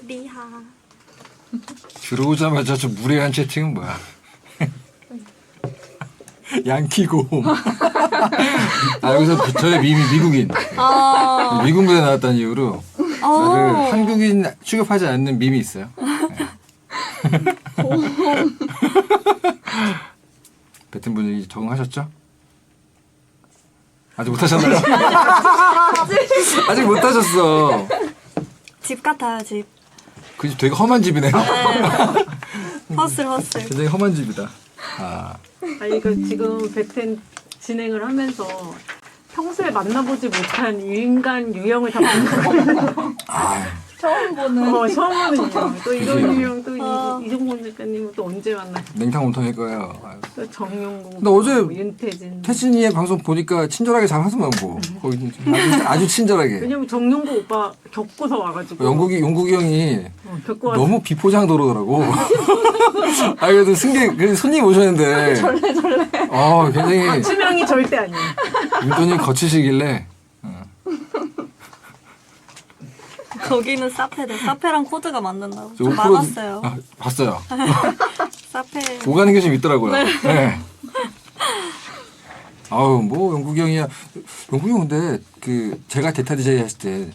리하. 들어오자마자 저 무례한 채팅은 뭐야? 양키고. 아 여기서 저의 미국인. 미국 무대 나왔다는 이유로 나를 한국인 취급하지 않는 밈이 있어요. 네. 배튼 분위기 적응하셨죠? 아직 못하셨나요? 아직 못하셨어. 집 같아요, 집. 그 집 되게 험한 집이네요. 허슬. 굉장히 험한 집이다. 아. 아니 그 지금 배텐 진행을 하면서 평소에 만나보지 못한 인간 유형을 다 만나고 처음 보는 처음 보는 유형 또 이런 그치. 유형 또 이종범 작가님은 또 언제 만나요? 냉탕 온탕일 거예요. 아유. 또 정용구 근데 어제 윤태진 태진이의 방송 보니까 친절하게 잘 하더만 뭐. 거의 아주 친절하게. 왜냐면 정용구 오빠 겪고서 와가지고 용국이 형이 겪고 와서 너무 비포장 도로더라고. 아 그래도 그래도 손님 오셨는데. 절레. 굉장히 치명이 절대 아니에요. 윤도님 거치시길래. 거기는 사페래. 사페랑 코드가 맞는다고. 저 좀 5% 많았어요. 아, 봤어요. 사페. 오가는 게 좀 있더라고요. 네. 아우 뭐 영국이 형이야. 영국이 형 근데 그 제가 대타 DJ 했을 때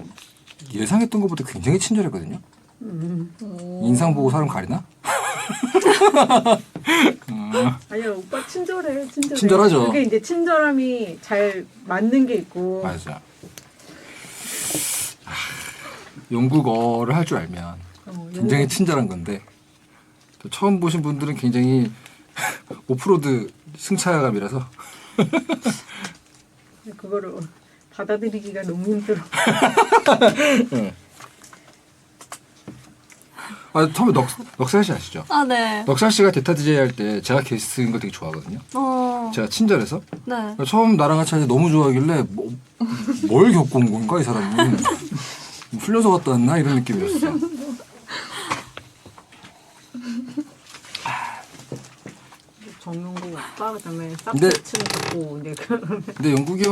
예상했던 것보다 굉장히 친절했거든요. 인상 보고 사람 가리나? 아니야 오빠 친절해. 친절하죠. 그게 이제 친절함이 잘 맞는 게 있고 맞아. 영국어를 할 줄 알면 굉장히 친절한 건데 또 처음 보신 분들은 굉장히 오프로드 승차감이라서 그거를 받아들이기가 너무 힘들어. 처음에 넉살 씨 아시죠? 아, 네. 넉살 씨가 대타 DJ 할 때 제가 게스트인 거 되게 좋아하거든요. 제가 친절해서 네. 처음 나랑 같이 할 때 너무 좋아하길래 뭘 겪고 온 건가 이 사람은 풀려서 갔다 왔나 이런 느낌이었어요. 정용구 오빠 그다음에 근데- 사프치는 갖고 이제 근데 영국이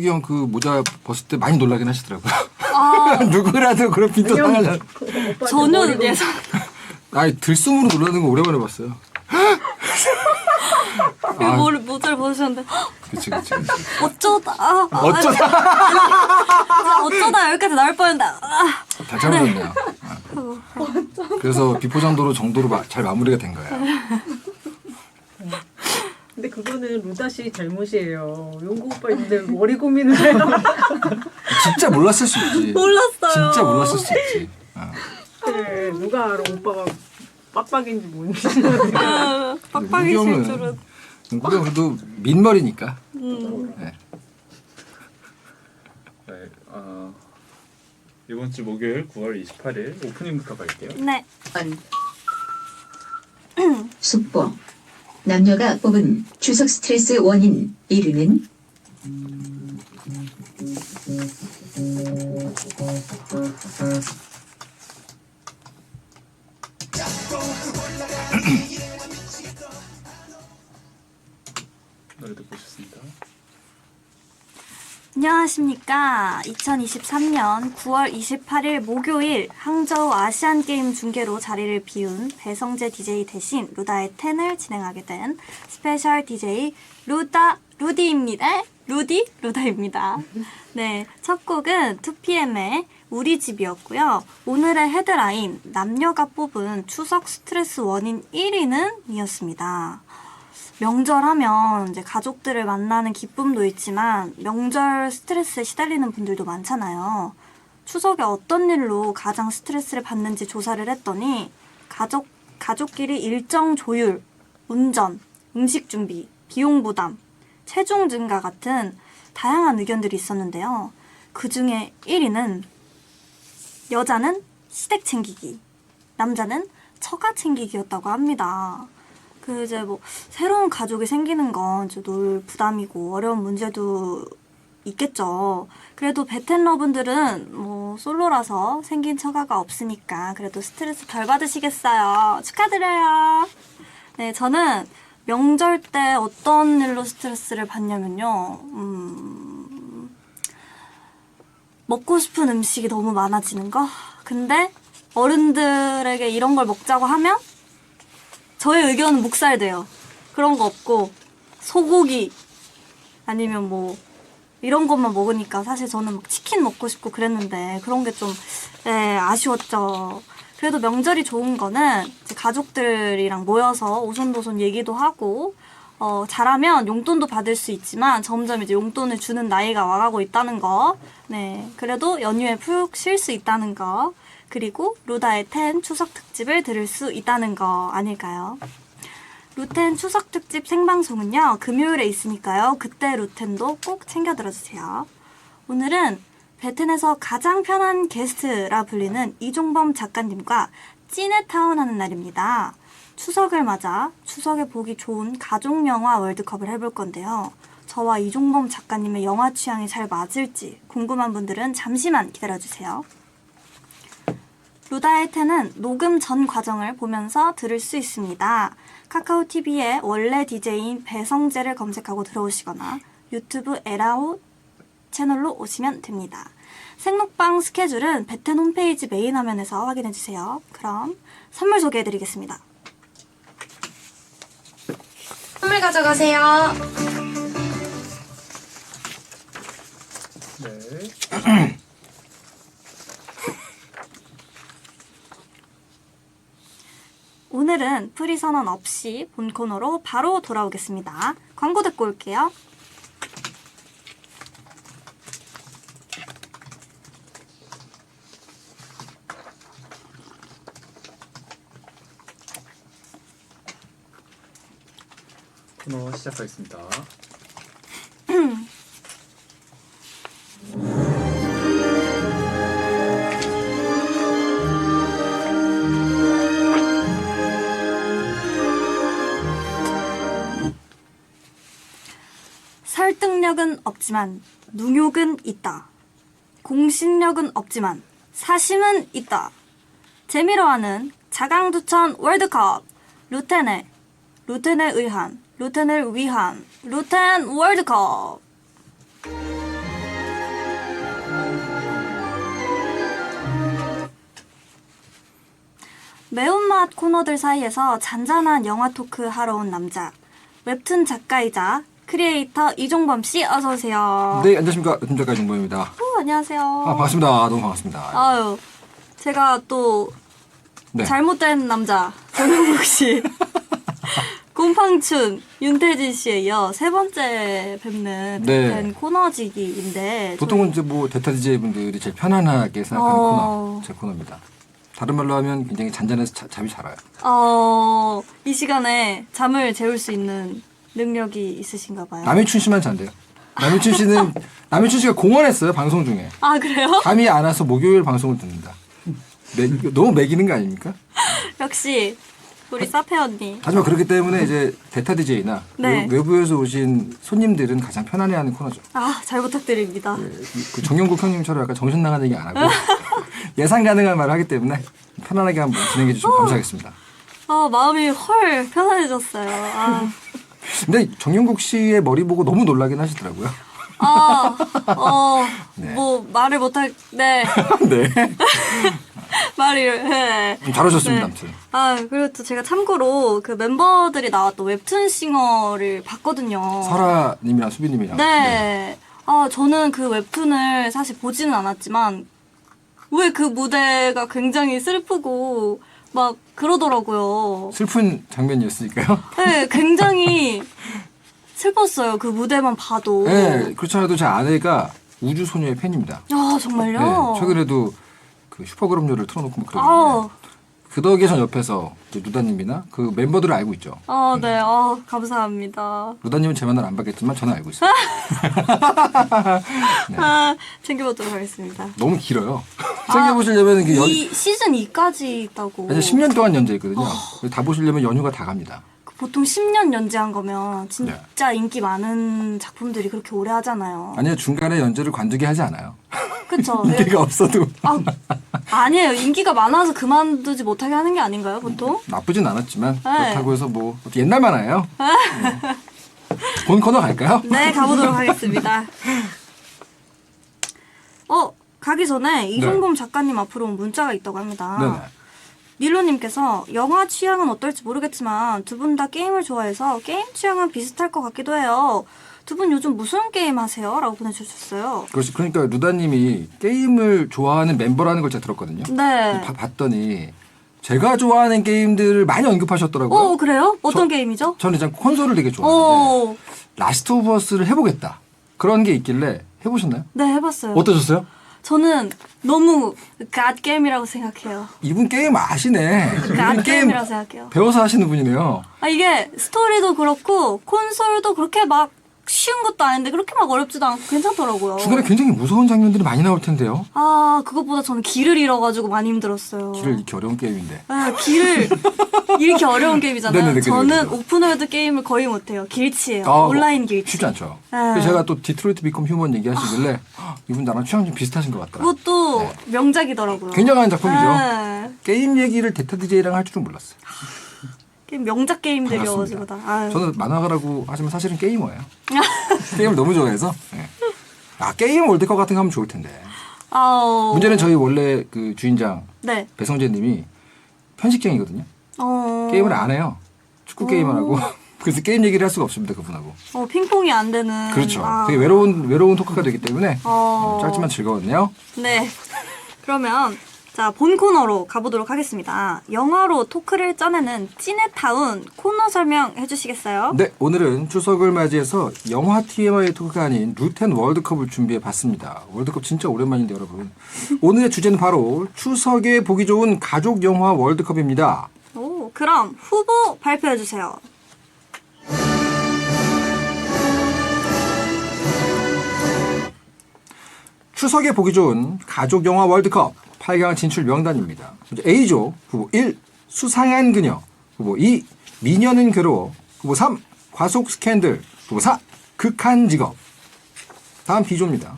형 그 모자 벗을 때 많이 놀라긴 하시더라고요. 누구라도 그런 빈도 당하잖아. 저는 예상. 아니 들숨으로 놀라는 거 오랜만에 봤어요. 모자를 벗으셨는데 그치. 어쩌다 어쩌다 여기까지 나올 뻔했는데 잘 참으셨네요. 그래서 비포장도로 정도로 잘 마무리가 된 거예요. 근데 그거는 루다 씨 잘못이에요. 용구 오빠 있는데 머리 고민을 해요. 진짜 몰랐을 수 있지. 몰랐어요. 진짜 몰랐을 수 있지. 네, 누가 알아 오빠가 빡빡인지 뭔지. 빡빡이실 줄은. 영국이 형 그래도 민머리니까. 네. 네, 이번 주 목요일 9월 28일 오프닝부터 갈게요. 네. 숙보. 남녀가 뽑은 추석 스트레스 원인 1위는 노래 듣고 싶습니다. 안녕하십니까. 2023년 9월 28일 목요일 항저우 아시안게임 중계로 자리를 비운 배성재 DJ 대신 루다의 텐을 진행하게 된 스페셜 DJ 루디입니다. 루다입니다. 네, 첫 곡은 2PM의 우리 집이었고요. 오늘의 헤드라인 남녀가 뽑은 추석 스트레스 원인 1위는 이었습니다. 명절하면 이제 가족들을 만나는 기쁨도 있지만 명절 스트레스에 시달리는 분들도 많잖아요. 추석에 어떤 일로 가장 스트레스를 받는지 조사를 했더니 가족끼리 일정 조율, 운전, 음식 준비, 비용 부담, 체중 증가 같은 다양한 의견들이 있었는데요. 그 중에 1위는 여자는 시댁 챙기기, 남자는 처가 챙기기였다고 합니다. 이제 새로운 가족이 생기는 건 늘 부담이고 어려운 문제도 있겠죠. 그래도 베텐러분들은 솔로라서 생긴 처가가 없으니까 그래도 스트레스 덜 받으시겠어요. 축하드려요. 네, 저는 명절 때 어떤 일로 스트레스를 받냐면요. 먹고 싶은 음식이 너무 많아지는 거. 근데 어른들에게 이런 걸 먹자고 하면 저의 의견은 묵살돼요. 그런 거 없고 소고기 아니면 뭐 이런 것만 먹으니까 사실 저는 막 치킨 먹고 싶고 그랬는데 그런 게 좀 아쉬웠죠. 그래도 명절이 좋은 거는 이제 가족들이랑 모여서 오손도손 얘기도 하고 잘하면 용돈도 받을 수 있지만 점점 이제 용돈을 주는 나이가 와가고 있다는 거. 네, 그래도 연휴에 푹 쉴 수 있다는 거. 그리고 루다의 10 추석 특집을 들을 수 있다는 거 아닐까요? 루텐 추석 특집 생방송은요, 금요일에 있으니까요. 그때 루텐도 꼭 챙겨 들어주세요. 오늘은 베텐에서 가장 편한 게스트라 불리는 이종범 작가님과 찐해타운 하는 날입니다. 추석을 맞아 추석에 보기 좋은 가족영화 월드컵을 해볼 건데요. 저와 이종범 작가님의 영화 취향이 잘 맞을지 궁금한 분들은 잠시만 기다려주세요. 루다의 10은 녹음 전 과정을 보면서 들을 수 있습니다. 카카오 TV에 원래 DJ인 배성재를 검색하고 들어오시거나 유튜브 에라오 채널로 오시면 됩니다. 생록방 스케줄은 베텐 홈페이지 메인 화면에서 확인해주세요. 그럼 선물 소개해드리겠습니다. 선물 가져가세요. 네. 오늘은 프리 선언 없이 본 코너로 바로 돌아오겠습니다. 광고 듣고 올게요. 코너 시작하겠습니다. 설득력은 없지만 능욕은 있다. 공신력은 없지만 사심은 있다. 재미로 하는 자강두천 월드컵. 루텐에 의한, 루텐을 위한 루텐 월드컵. 매운맛 코너들 사이에서 잔잔한 영화 토크 하러 온 남자. 웹툰 작가이자 크리에이터 이종범 씨 어서 오세요. 네, 안녕하십니까. 웹툰 작가 이종범입니다. 안녕하세요. 반갑습니다. 너무 반갑습니다. 아유, 제가 또 네. 잘못된 남자 정영국 씨, 곰팡춘 윤태진 씨에 이어 세 번째 뵙는 네. 된 코너지기인데 보통은 이제 뭐 대타 DJ 분들이 제일 편안하게 생각하는 어. 코너, 제 코너입니다. 다른 말로 하면 굉장히 잔잔해서 잠이 잘 와요. 이 시간에 잠을 재울 수 있는 능력이 있으신가 봐요. 남해춘 씨만 잔대요. 남해춘 씨가 공언했어요, 방송 중에. 아, 그래요? 잠이 안 와서 목요일 방송을 듣는다. 너무 매기는 거 아닙니까? 역시 우리 사페 언니. 하지만 그렇기 때문에 이제 대타 DJ나 네. 외부에서 오신 손님들은 가장 편안해하는 코너죠. 잘 부탁드립니다. 그 정영국 형님처럼 약간 정신 나간 얘기 안 하고 예상 가능한 말을 하기 때문에 편안하게 한번 진행해 주시면 감사하겠습니다. 마음이 헐 편안해졌어요. 근데 정영국 씨의 머리 보고 너무 놀라긴 하시더라고요. 네. 뭐 말을 못할 네. 네. 말을 해. 잘하셨습니다, 네. 아무튼. 그리고 또 제가 참고로 그 멤버들이 나왔던 웹툰 싱어를 봤거든요. 설아님이랑 수비님이랑. 네. 저는 그 웹툰을 사실 보지는 않았지만 왜 그 무대가 굉장히 슬프고 막 그러더라고요. 슬픈 장면이었으니까요. 네, 굉장히 슬펐어요. 그 무대만 봐도. 네, 그렇지 않아도 제 아내가 우주소녀의 팬입니다. 정말요? 네, 최근에도 그 슈퍼그룹요를 틀어놓고 뭐 아. 그러는데 그 덕에 전 옆에서 이제 루다님이나 그 멤버들을 알고 있죠. 네. 감사합니다. 루다님은 제 말은 안 받겠지만 저는 알고 있어요. 네. 챙겨보도록 하겠습니다. 너무 길어요. 챙겨보시려면 그 시즌 2까지 있다고. 이제 10년 동안 연재했거든요. 다 보시려면 연휴가 다 갑니다. 보통 10년 연재한 거면 진짜 인기 많은 작품들이 그렇게 오래 하잖아요. 아니요, 중간에 연재를 관두게 하지 않아요. 그쵸? 인기가 없어도 아니에요. 인기가 많아서 그만두지 못하게 하는 게 아닌가요, 보통? 나쁘진 않았지만 그렇다고 해서 뭐 옛날 만화예요. 네. 본 코너 갈까요? 네, 가보도록 하겠습니다. 가기 전에 이종범 작가님 앞으로 온 문자가 있다고 합니다. 네네. 닐로님께서 영화 취향은 어떨지 모르겠지만 두 분 다 게임을 좋아해서 게임 취향은 비슷할 것 같기도 해요. 두 분 요즘 무슨 게임 하세요? 라고 보내주셨어요. 그렇지. 그러니까 루다님이 게임을 좋아하는 멤버라는 걸 제가 들었거든요. 네. 봤더니 제가 좋아하는 게임들을 많이 언급하셨더라고요. 그래요? 어떤 게임이죠? 저는 일단 콘솔을 되게 좋아하는데 오, 라스트 오브 어스를 해보겠다. 그런 게 있길래 해보셨나요? 네, 해봤어요. 어떠셨어요? 저는 너무 갓게임이라고 생각해요. 이분 게임 아시네. 이분 게임 갓게임이라고 생각해요. 배워서 하시는 분이네요. 이게 스토리도 그렇고 콘솔도 그렇게 막 쉬운 것도 아닌데 그렇게 막 어렵지도 않고 괜찮더라고요. 중간에 굉장히 무서운 장면들이 많이 나올 텐데요. 그것보다 저는 길을 잃어가지고 많이 힘들었어요. 길을 이렇게 어려운 게임인데. 길을 이렇게 어려운 게임이잖아요. 네네네, 저는 그죠. 오픈월드 게임을 거의 못해요. 길치예요. 뭐 온라인 길치. 쉽지 않죠. 네. 그래서 제가 또 디트로이트 비컴 휴먼 얘기하시길래 이분 나랑 취향 좀 비슷하신 것 같더라. 그것도 네. 명작이더라고요. 굉장한 작품이죠. 네. 게임 얘기를 데타 DJ랑 할 줄은 몰랐어요. 명작 게임들이어가지고 다. 저는 만화가라고 하지만 사실은 게이머예요. 게임을 너무 좋아해서. 네. 게임 월드컵 같은 거 하면 좋을 텐데. 문제는 저희 원래 그 주인장 네. 배성재님이 편식쟁이거든요. 게임을 안 해요. 축구 게임을 하고. 그래서 게임 얘기를 할 수가 없습니다, 그분하고. 핑퐁이 안 되는. 그렇죠. 되게 외로운 토크가 되기 때문에 짧지만 즐거웠네요. 네. 그러면 자, 본 코너로 가보도록 하겠습니다. 영화로 토크를 짜내는 찐해타운 코너 설명해 주시겠어요? 네, 오늘은 추석을 맞이해서 영화 TMI 토크가 아닌 루텐 월드컵을 준비해 봤습니다. 월드컵 진짜 오랜만인데 여러분. 오늘의 주제는 바로 추석에 보기 좋은 가족 영화 월드컵입니다. 그럼 후보 발표해 주세요. 추석에 보기 좋은 가족 영화 월드컵 8강 진출 명단입니다. A조 후보 1 수상한 그녀, 후보 2 미녀는 괴로워, 후보 3 과속 스캔들, 후보 4 극한 직업. 다음 B조입니다.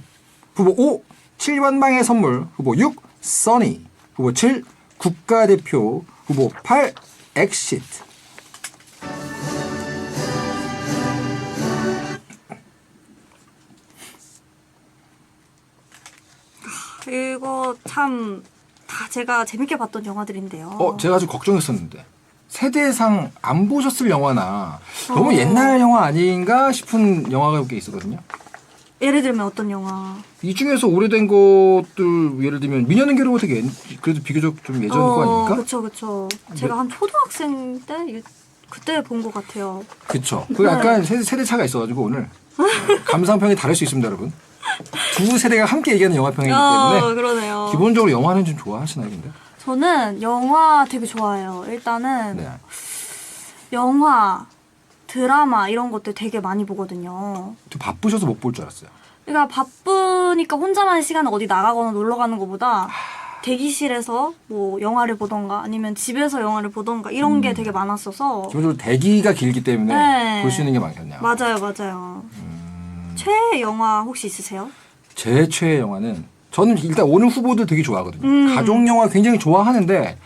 후보 5 7원방의 선물, 후보 6 써니, 후보 7 국가대표, 후보 8 엑시트. 이거 참 다 제가 재밌게 봤던 영화들인데요. 제가 아주 걱정했었는데 세대상 안 보셨을 영화나 너무 옛날 영화 아닌가 싶은 영화가 몇 개 있었거든요. 예를 들면 어떤 영화? 이 중에서 오래된 것들 예를 들면 미녀는 괴로워 되게 그래도 비교적 좀 예전 거 아닙니까? 그쵸. 제가 한 초등학생 때 그때 본 것 같아요. 그쵸. 그 약간 세대 차가 있어가지고 오늘 감상평이 다를 수 있습니다, 여러분. 두 세대가 함께 얘기하는 영화평이기 때문에 그러네요. 기본적으로 영화는 좀 좋아하시나요, 근데? 저는 영화 되게 좋아해요. 일단은 네. 영화, 드라마 이런 것들 되게 많이 보거든요. 좀 바쁘셔서 못 볼 줄 알았어요. 그러니까 바쁘니까 혼자만의 시간에 어디 나가거나 놀러 가는 것보다 대기실에서 뭐 영화를 보던가 아니면 집에서 영화를 보던가 이런 게 되게 많았어서 기본적으로 대기가 길기 때문에 네. 볼 수 있는 게 많겠네요. 맞아요. 최애 영화 혹시 있으세요? 제 최애 영화는 저는 일단 오늘 후보들 되게 좋아하거든요. 가족 영화 굉장히 좋아하는데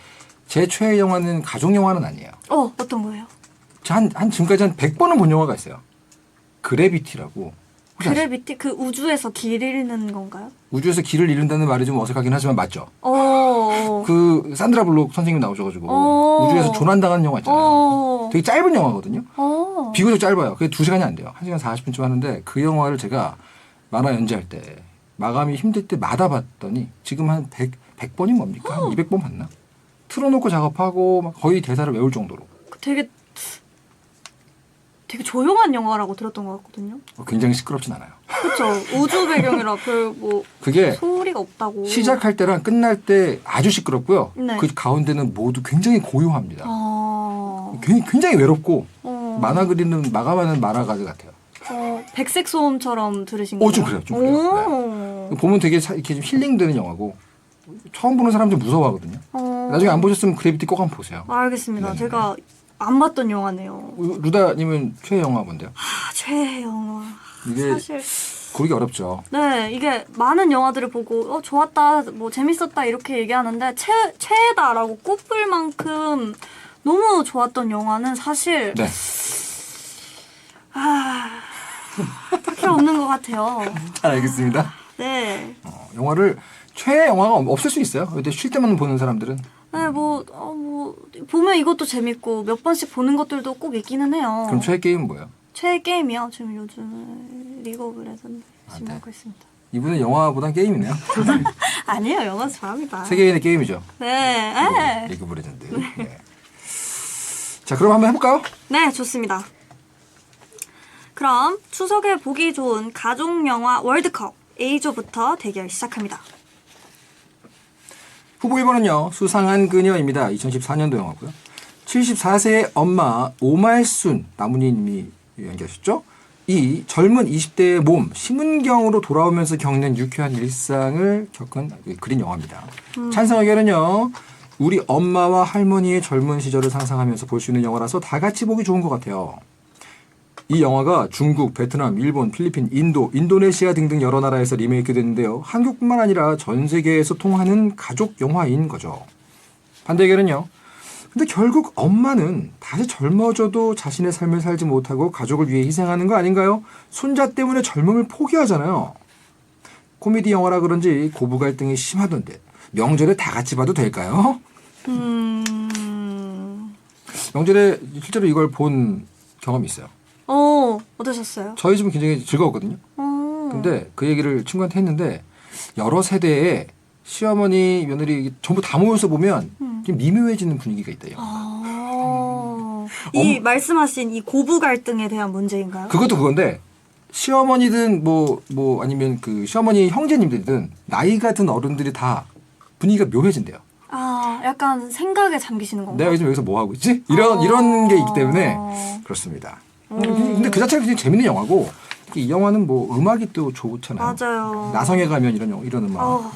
제 최애 영화는 가족 영화는 아니에요. 어떤 거예요? 지금까지 한 100번은 본 영화가 있어요. 그래비티라고. 혹시 아시죠? 그래비티? 그 우주에서 길 잃는 건가요? 우주에서 길을 잃는다는 말이 좀 어색하긴 하지만 맞죠. 어. 그 산드라 블록 선생님 나오셔가지고 우주에서 조난당하는 영화 있잖아요. 되게 짧은 영화거든요. 비교적 짧아요. 그게 2시간이 안 돼요. 1시간 40분쯤 하는데 그 영화를 제가 만화 연재할 때 마감이 힘들 때마다 봤더니 지금 한 100번이 뭡니까? 한 200번 봤나? 틀어놓고 작업하고 막 거의 대사를 외울 정도로. 되게 조용한 영화라고 들었던 것 같거든요. 굉장히 시끄럽진 않아요. 그렇죠. 우주 배경이라 별 뭐 그게 소리가 없다고. 시작할 때랑 끝날 때 아주 시끄럽고요. 네. 그 가운데는 모두 굉장히 고요합니다. 아. 굉장히 외롭고 어. 만화 그리는 마감하는 만화가들 같아요. 백색 소음처럼 들으신 거예요? 좀 그래요. 좀 그래요. 네. 보면 되게 이렇게 좀 힐링되는 영화고 처음 보는 사람 좀 무서워하거든요. 나중에 안 보셨으면 그래비티 꼭 한번 보세요. 알겠습니다. 네네. 제가 안 봤던 영화네요. 루다님은 최애 영화 뭔데요? 최애 영화. 이게 사실 고르기 어렵죠. 네, 이게 많은 영화들을 보고 좋았다, 뭐 재밌었다 이렇게 얘기하는데 최애다라고 꼽을 만큼 너무 좋았던 영화는 사실 네. 딱히 없는 것 같아요. 잘 알겠습니다. 네. 영화를 최애 영화가 없을 수 있어요. 근데 쉴 때만 보는 사람들은. 네, 보면 이것도 재밌고 몇 번씩 보는 것들도 꼭 있기는 해요. 그럼 최애 게임은 뭐예요? 최애 게임이요? 지금 요즘 리그 오브 레전드 열심히 네. 하고 있습니다. 이분은 영화보단 게임이네요. 아니에요, 영화 좋아합니다. 세계인의 게임이죠. 네, 네. 리그 오브 레전드. 네. 자, 그럼 한번 해볼까요? 네, 좋습니다. 그럼 추석에 보기 좋은 가족 영화 월드컵 A조부터 대결 시작합니다. 후보 1번은요. 수상한 그녀입니다. 2014년도 영화고요. 74세의 엄마 오말순 나문희님이 연기하셨죠. 이 젊은 20대의 몸 심은경으로 돌아오면서 겪는 유쾌한 일상을 겪은 그린 영화입니다. 찬성 의견은요. 우리 엄마와 할머니의 젊은 시절을 상상하면서 볼 수 있는 영화라서 다 같이 보기 좋은 것 같아요. 이 영화가 중국, 베트남, 일본, 필리핀, 인도, 인도네시아 등등 여러 나라에서 리메이크 됐는데요. 한국뿐만 아니라 전 세계에서 통하는 가족 영화인 거죠. 반대 의견은요. 근데 결국 엄마는 다시 젊어져도 자신의 삶을 살지 못하고 가족을 위해 희생하는 거 아닌가요? 손자 때문에 젊음을 포기하잖아요. 코미디 영화라 그런지 고부 갈등이 심하던데 명절에 다 같이 봐도 될까요? 명절에 실제로 이걸 본 경험이 있어요. 어떠셨어요? 저희 집은 굉장히 즐거웠거든요. 근데 그 얘기를 친구한테 했는데 여러 세대의 시어머니, 며느리 전부 다 모여서 보면 좀 미묘해지는 분위기가 있다. 이 말씀하신 이 고부 갈등에 대한 문제인가요? 그것도 그건데 시어머니든 뭐 아니면 그 시어머니 형제님들이든 나이가 든 어른들이 다 분위기가 묘해진대요. 약간 생각에 잠기시는 건가요? 내가 요즘 여기서 뭐 하고 있지? 이런 게 있기 때문에 그렇습니다. 근데 그 자체가 굉장히 재밌는 영화고 이 영화는 뭐 음악이 또 좋잖아요. 맞아요. 나성에 가면 이런 음악.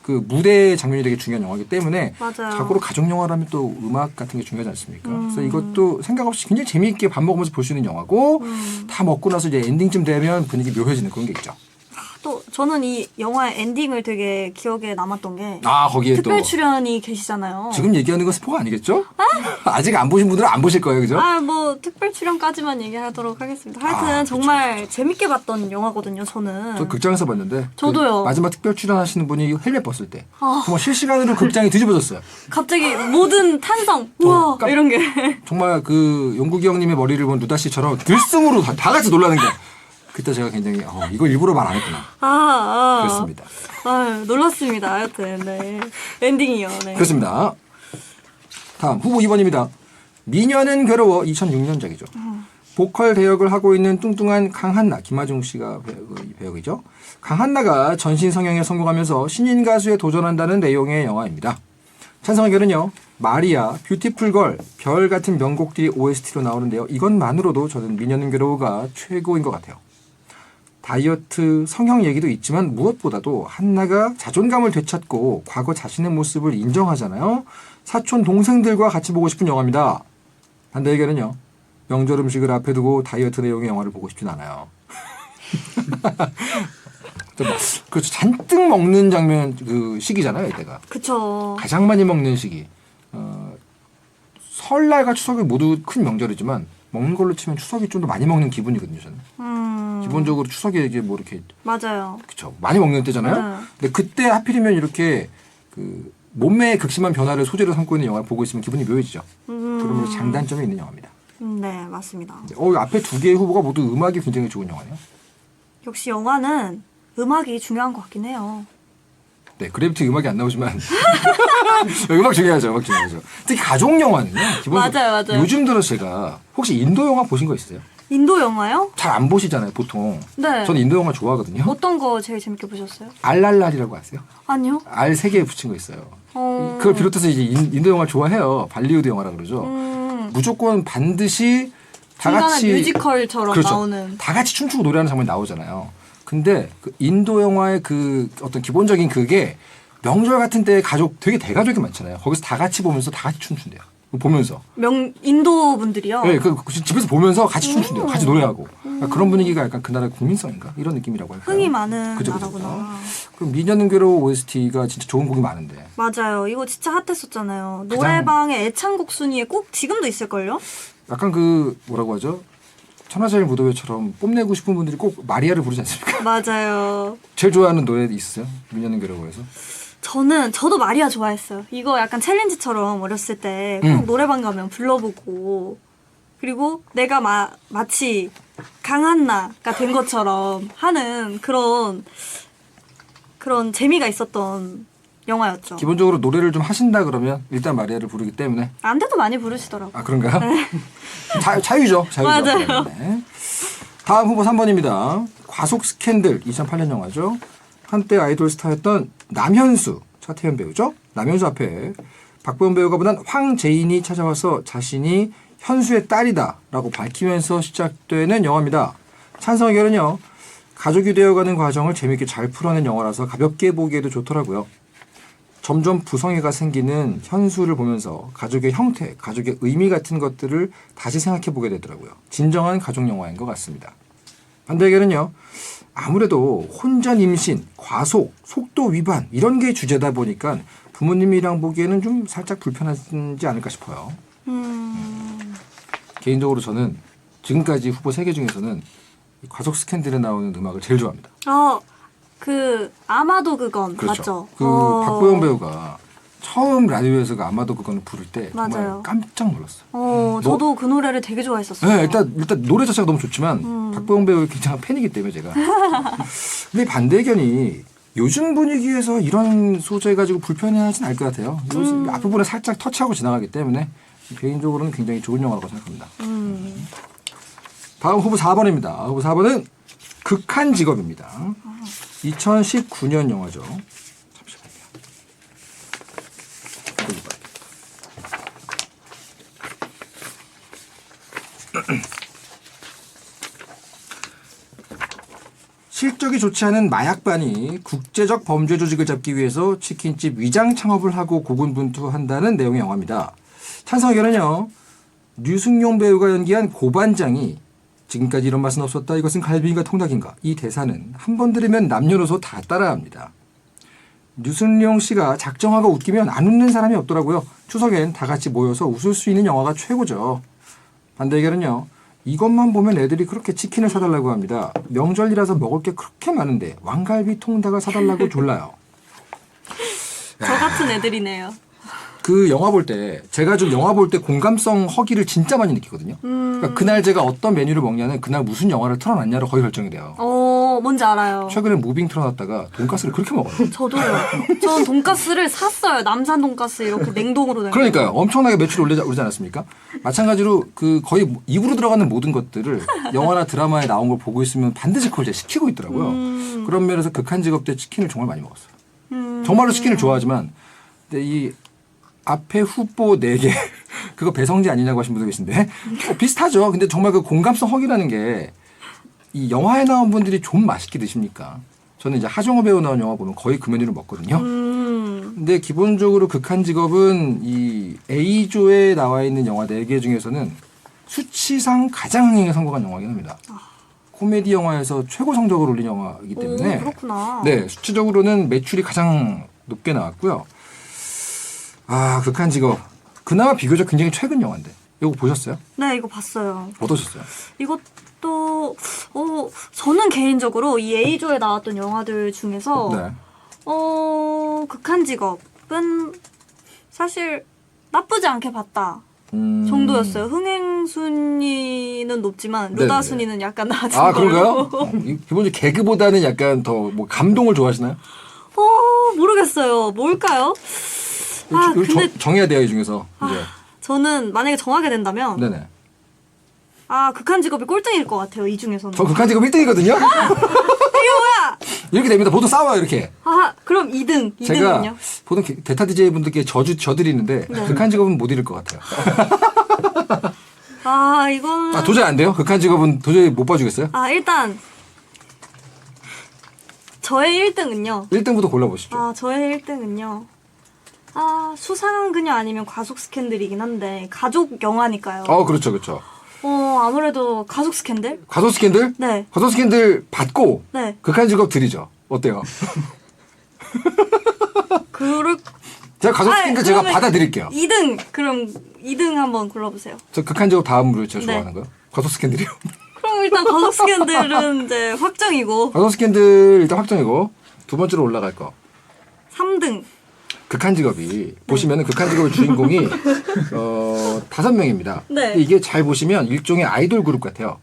그 무대 장면이 되게 중요한 영화이기 때문에 맞아요. 자고로 가족 영화라면 또 음악 같은 게 중요하지 않습니까? 그래서 이것도 생각 없이 굉장히 재미있게 밥 먹으면서 볼 수 있는 영화고 다 먹고 나서 이제 엔딩쯤 되면 분위기 묘해지는 그런 게 있죠. 또 저는 이 영화의 엔딩을 되게 기억에 남았던 게 거기에 특별 또 출연이 계시잖아요. 지금 얘기하는 건 스포가 아니겠죠? 아직 안 보신 분들은 안 보실 거예요, 그죠? 특별 출연까지만 얘기하도록 하겠습니다. 하여튼 정말 재밌게 봤던 영화거든요, 저는. 저 극장에서 봤는데 저도요. 그 마지막 특별 출연하시는 분이 헬멧 벗을 때 정말 실시간으로 극장이 뒤집어졌어요. 갑자기 모든 탄성, 우와 이런 게. 정말 그 용국이 형님의 머리를 본 루다 씨처럼 들숨으로 다 같이 놀라는 게 그때 제가 굉장히 이거 일부러 말 안 했구나. 그렇습니다. 놀랐습니다. 하여튼 네. 엔딩이요. 네. 그렇습니다. 다음 후보 2번입니다. 미녀는 괴로워 2006년작이죠. 보컬 대역을 하고 있는 뚱뚱한 강한나, 김하중 씨가 배역이죠. 강한나가 전신 성형에 성공하면서 신인 가수에 도전한다는 내용의 영화입니다. 찬성 의견은요. 마리아, 뷰티풀 걸, 별 같은 명곡들이 OST로 나오는데요. 이것만으로도 저는 미녀는 괴로워가 최고인 것 같아요. 다이어트, 성형 얘기도 있지만 무엇보다도 한나가 자존감을 되찾고 과거 자신의 모습을 인정하잖아요. 사촌 동생들과 같이 보고 싶은 영화입니다. 반대 의견은요. 명절 음식을 앞에 두고 다이어트 내용의 영화를 보고 싶진 않아요. 그렇죠. 잔뜩 먹는 장면 그 시기잖아요, 이때가. 그쵸. 가장 많이 먹는 시기. 설날과 추석이 모두 큰 명절이지만 먹는 걸로 치면 추석이 좀 더 많이 먹는 기분이거든요, 저는. 기본적으로 추석에 이게 뭐 이렇게 맞아요. 그쵸. 많이 먹는 때잖아요. 근데 그때 하필이면 이렇게 그 몸매의 극심한 변화를 소재로 삼고 있는 영화를 보고 있으면 기분이 묘해지죠. 그러면 장단점이 있는 영화입니다. 네, 맞습니다. 앞에 두 개의 후보가 모두 음악이 굉장히 좋은 영화네요. 역시 영화는 음악이 중요한 것 같긴 해요. 네, 그래비티 음악이 안 나오지만 음악 중요하죠. 음악 중요하죠. 특히 가족 영화는요. 맞아요. 요즘 들어 제가 혹시 인도 영화 보신 거 있어요? 인도 영화요? 잘 안 보시잖아요, 보통. 네. 저는 인도 영화 좋아하거든요. 어떤 거 제일 재밌게 보셨어요? 알랄랄이라고 아세요? 아니요. 알 3개 붙인 거 있어요. 그걸 비롯해서 이제 인도 영화 좋아해요. 발리우드 영화라 그러죠. 무조건 반드시 다 중간에 같이 뮤지컬처럼 그렇죠. 나오는. 다 같이 춤추고 노래하는 장면이 나오잖아요. 근데 그 인도 영화의 그 어떤 기본적인 그게 명절 같은 때 가족 되게 대가족이 많잖아요. 거기서 다 같이 보면서 다 같이 춤춘대요. 보면서. 인도 분들이요? 네, 집에서 보면서 같이 춤춘대요. 같이 노래하고. 그러니까 그런 분위기가 약간 그 나라의 국민성인가? 이런 느낌이라고 할까요? 흥이 많은 그죠. 나라구나. 그럼 미녀는 괴로워 OST가 진짜 좋은 곡이 많은데. 맞아요. 이거 진짜 핫했었잖아요. 노래방의 애창곡 순위에 꼭 지금도 있을걸요? 약간 그 뭐라고 하죠? 천하제일 무도회처럼 뽐내고 싶은 분들이 꼭 마리아를 부르지 않습니까? 맞아요. 제일 좋아하는 노래 있으세요? 미녀는 괴로워에서? 저도 마리아 좋아했어요. 이거 약간 챌린지처럼 어렸을 때 꼭 노래방 가면 불러보고, 그리고 내가 마치 강한나가 된 것처럼 하는 그런 재미가 있었던 영화였죠. 기본적으로 노래를 좀 하신다 그러면 일단 마리아를 부르기 때문에. 안 돼도 많이 부르시더라고요. 아, 그런가요? 자유죠. 맞아요. 네. 다음 후보 3번입니다. 과속 스캔들 2008년 영화죠. 한때 아이돌 스타였던 남현수, 차태현 배우죠. 남현수 앞에 박보영 배우가 보낸 황재인이 찾아와서 자신이 현수의 딸이다라고 밝히면서 시작되는 영화입니다. 찬성 의견은요. 가족이 되어가는 과정을 재밌게 잘 풀어낸 영화라서 가볍게 보기에도 좋더라고요. 점점 부성애가 생기는 현수를 보면서 가족의 형태, 가족의 의미 같은 것들을 다시 생각해 보게 되더라고요. 진정한 가족 영화인 것 같습니다. 반대 의견은요. 아무래도 혼전 임신, 과속, 속도 위반 이런 게 주제다 보니까 부모님이랑 보기에는 좀 살짝 불편하지 않을까 싶어요. 개인적으로 저는 지금까지 후보 3개 중에서는 이 과속 스캔들에 나오는 음악을 제일 좋아합니다. 아마도 그건 그렇죠. 맞죠? 박보영 배우가 처음 라디오에서 그 아마도 그건을 부를 때 정말 맞아요. 깜짝 놀랐어요. 저도 그 노래를 되게 좋아했었어요. 네, 일단 노래 자체가 너무 좋지만 박보영 배우의 굉장한 팬이기 때문에 제가. 근데 반대 의견이 요즘 분위기에서 이런 소재 가지고 불편해하진 않을 것 같아요. 앞부분에 살짝 터치하고 지나가기 때문에 개인적으로는 굉장히 좋은 영화라고 생각합니다. 다음 후보 4번입니다. 후보 4번은 극한 직업입니다. 2019년 영화죠. 잠시만요. 실적이 좋지 않은 마약반이 국제적 범죄 조직을 잡기 위해서 치킨집 위장 창업을 하고 고군분투한다는 내용의 영화입니다. 찬성 의견은요. 류승용 배우가 연기한 고반장이 지금까지 이런 맛은 없었다. 이것은 갈비인가 통닭인가. 이 대사는 한 번 들으면 남녀노소 다 따라합니다. 류승용 씨가 작정하고 웃기면 안 웃는 사람이 없더라고요. 추석엔 다 같이 모여서 웃을 수 있는 영화가 최고죠. 반대 의견은요. 이것만 보면 애들이 그렇게 치킨을 사달라고 합니다. 명절이라서 먹을 게 그렇게 많은데 왕갈비 통닭을 사달라고 졸라요. 저 같은 애들이네요. 그 영화 볼 때 제가 좀 영화 볼 때 공감성 허기를 진짜 많이 느끼거든요. 그러니까 그날 제가 어떤 메뉴를 먹냐는 그날 무슨 영화를 틀어놨냐로 거의 결정이 돼요. 뭔지 알아요. 최근에 무빙 틀어놨다가 돈가스를 그렇게 먹어요. 저도요. 전 돈가스를 샀어요. 남산 돈가스 이렇게 냉동으로 된 그러니까요. 엄청나게 매출 오르지 않았습니까? 마찬가지로 그 거의 입으로 들어가는 모든 것들을 영화나 드라마에 나온 걸 보고 있으면 반드시 그걸 제가 시키고 있더라고요. 그런 면에서 극한 직업 때 치킨을 정말 많이 먹었어요. 정말로 치킨을 좋아하지만 근데 이 앞에 후보 4개 그거 배성재 아니냐고 하신 분도 계신데 비슷하죠. 근데 정말 그 공감성 허기라는 게 이 영화에 나온 분들이 좀 맛있게 드십니까? 저는 이제 하정우 배우 나온 영화 보면 거의 그 메뉴를 먹거든요. 근데 기본적으로 극한 직업은 이 A조에 나와 있는 영화 4개 중에서는 수치상 가장 흥행에 성공한 영화이긴 합니다. 코미디 영화에서 최고 성적을 올린 영화이기 때문에 그렇구나. 네, 수치적으로는 매출이 가장 높게 나왔고요. 극한 직업. 그나마 비교적 굉장히 최근 영화인데. 이거 보셨어요? 네, 이거 봤어요. 어떠셨어요? 이것도 저는 개인적으로 이 A조에 나왔던 영화들 중에서 네. 극한 직업은 사실 나쁘지 않게 봤다 정도였어요. 흥행 순위는 높지만 루다 네네. 순위는 약간 낮은 아, 걸로. 그런가요? 기본적으로 개그보다는 약간 더 뭐 감동을 좋아하시나요? 모르겠어요. 뭘까요? 이거 근데 정해야 돼요, 이 중에서. 이제. 저는 만약에 정하게 된다면 네네. 극한 직업이 꼴등일 것 같아요. 이 중에서는. 저 극한 직업 1등이거든요? 이게 뭐야? 이렇게 됩니다. 보통 싸워요, 이렇게. 그럼 2등. 2등은요? 제가 보통 대타 DJ 분들께 저드리는데 네. 극한 직업은 못 이룰 것 같아요. 이건 도저히 안 돼요? 극한 직업은 도저히 못 봐주겠어요? 일단 저의 1등은요. 1등부터 골라보시죠. 저의 1등은요. 수상한 그녀 아니면 과속 스캔들이긴 한데 가족 영화니까요. 그렇죠, 그렇죠. 아무래도 가족 스캔들? 과속 스캔들? 네. 과속 스캔들 받고 네. 극한 직업 드리죠. 어때요? 제가 과속 스캔들 제가 그러면 받아드릴게요. 2등 그럼 2등 한번 골라보세요. 저 극한 직업 다음으로 제가 네. 좋아하는 거요. 과속 스캔들이요. 그럼 일단 가족 스캔들은 이제 확정이고. 가족 스캔들 일단 확정이고 두 번째로 올라갈 거. 3등. 극한 직업이 보시면은 극한 직업의 주인공이 5명입니다. 네. 이게 잘 보시면 일종의 아이돌 그룹 같아요.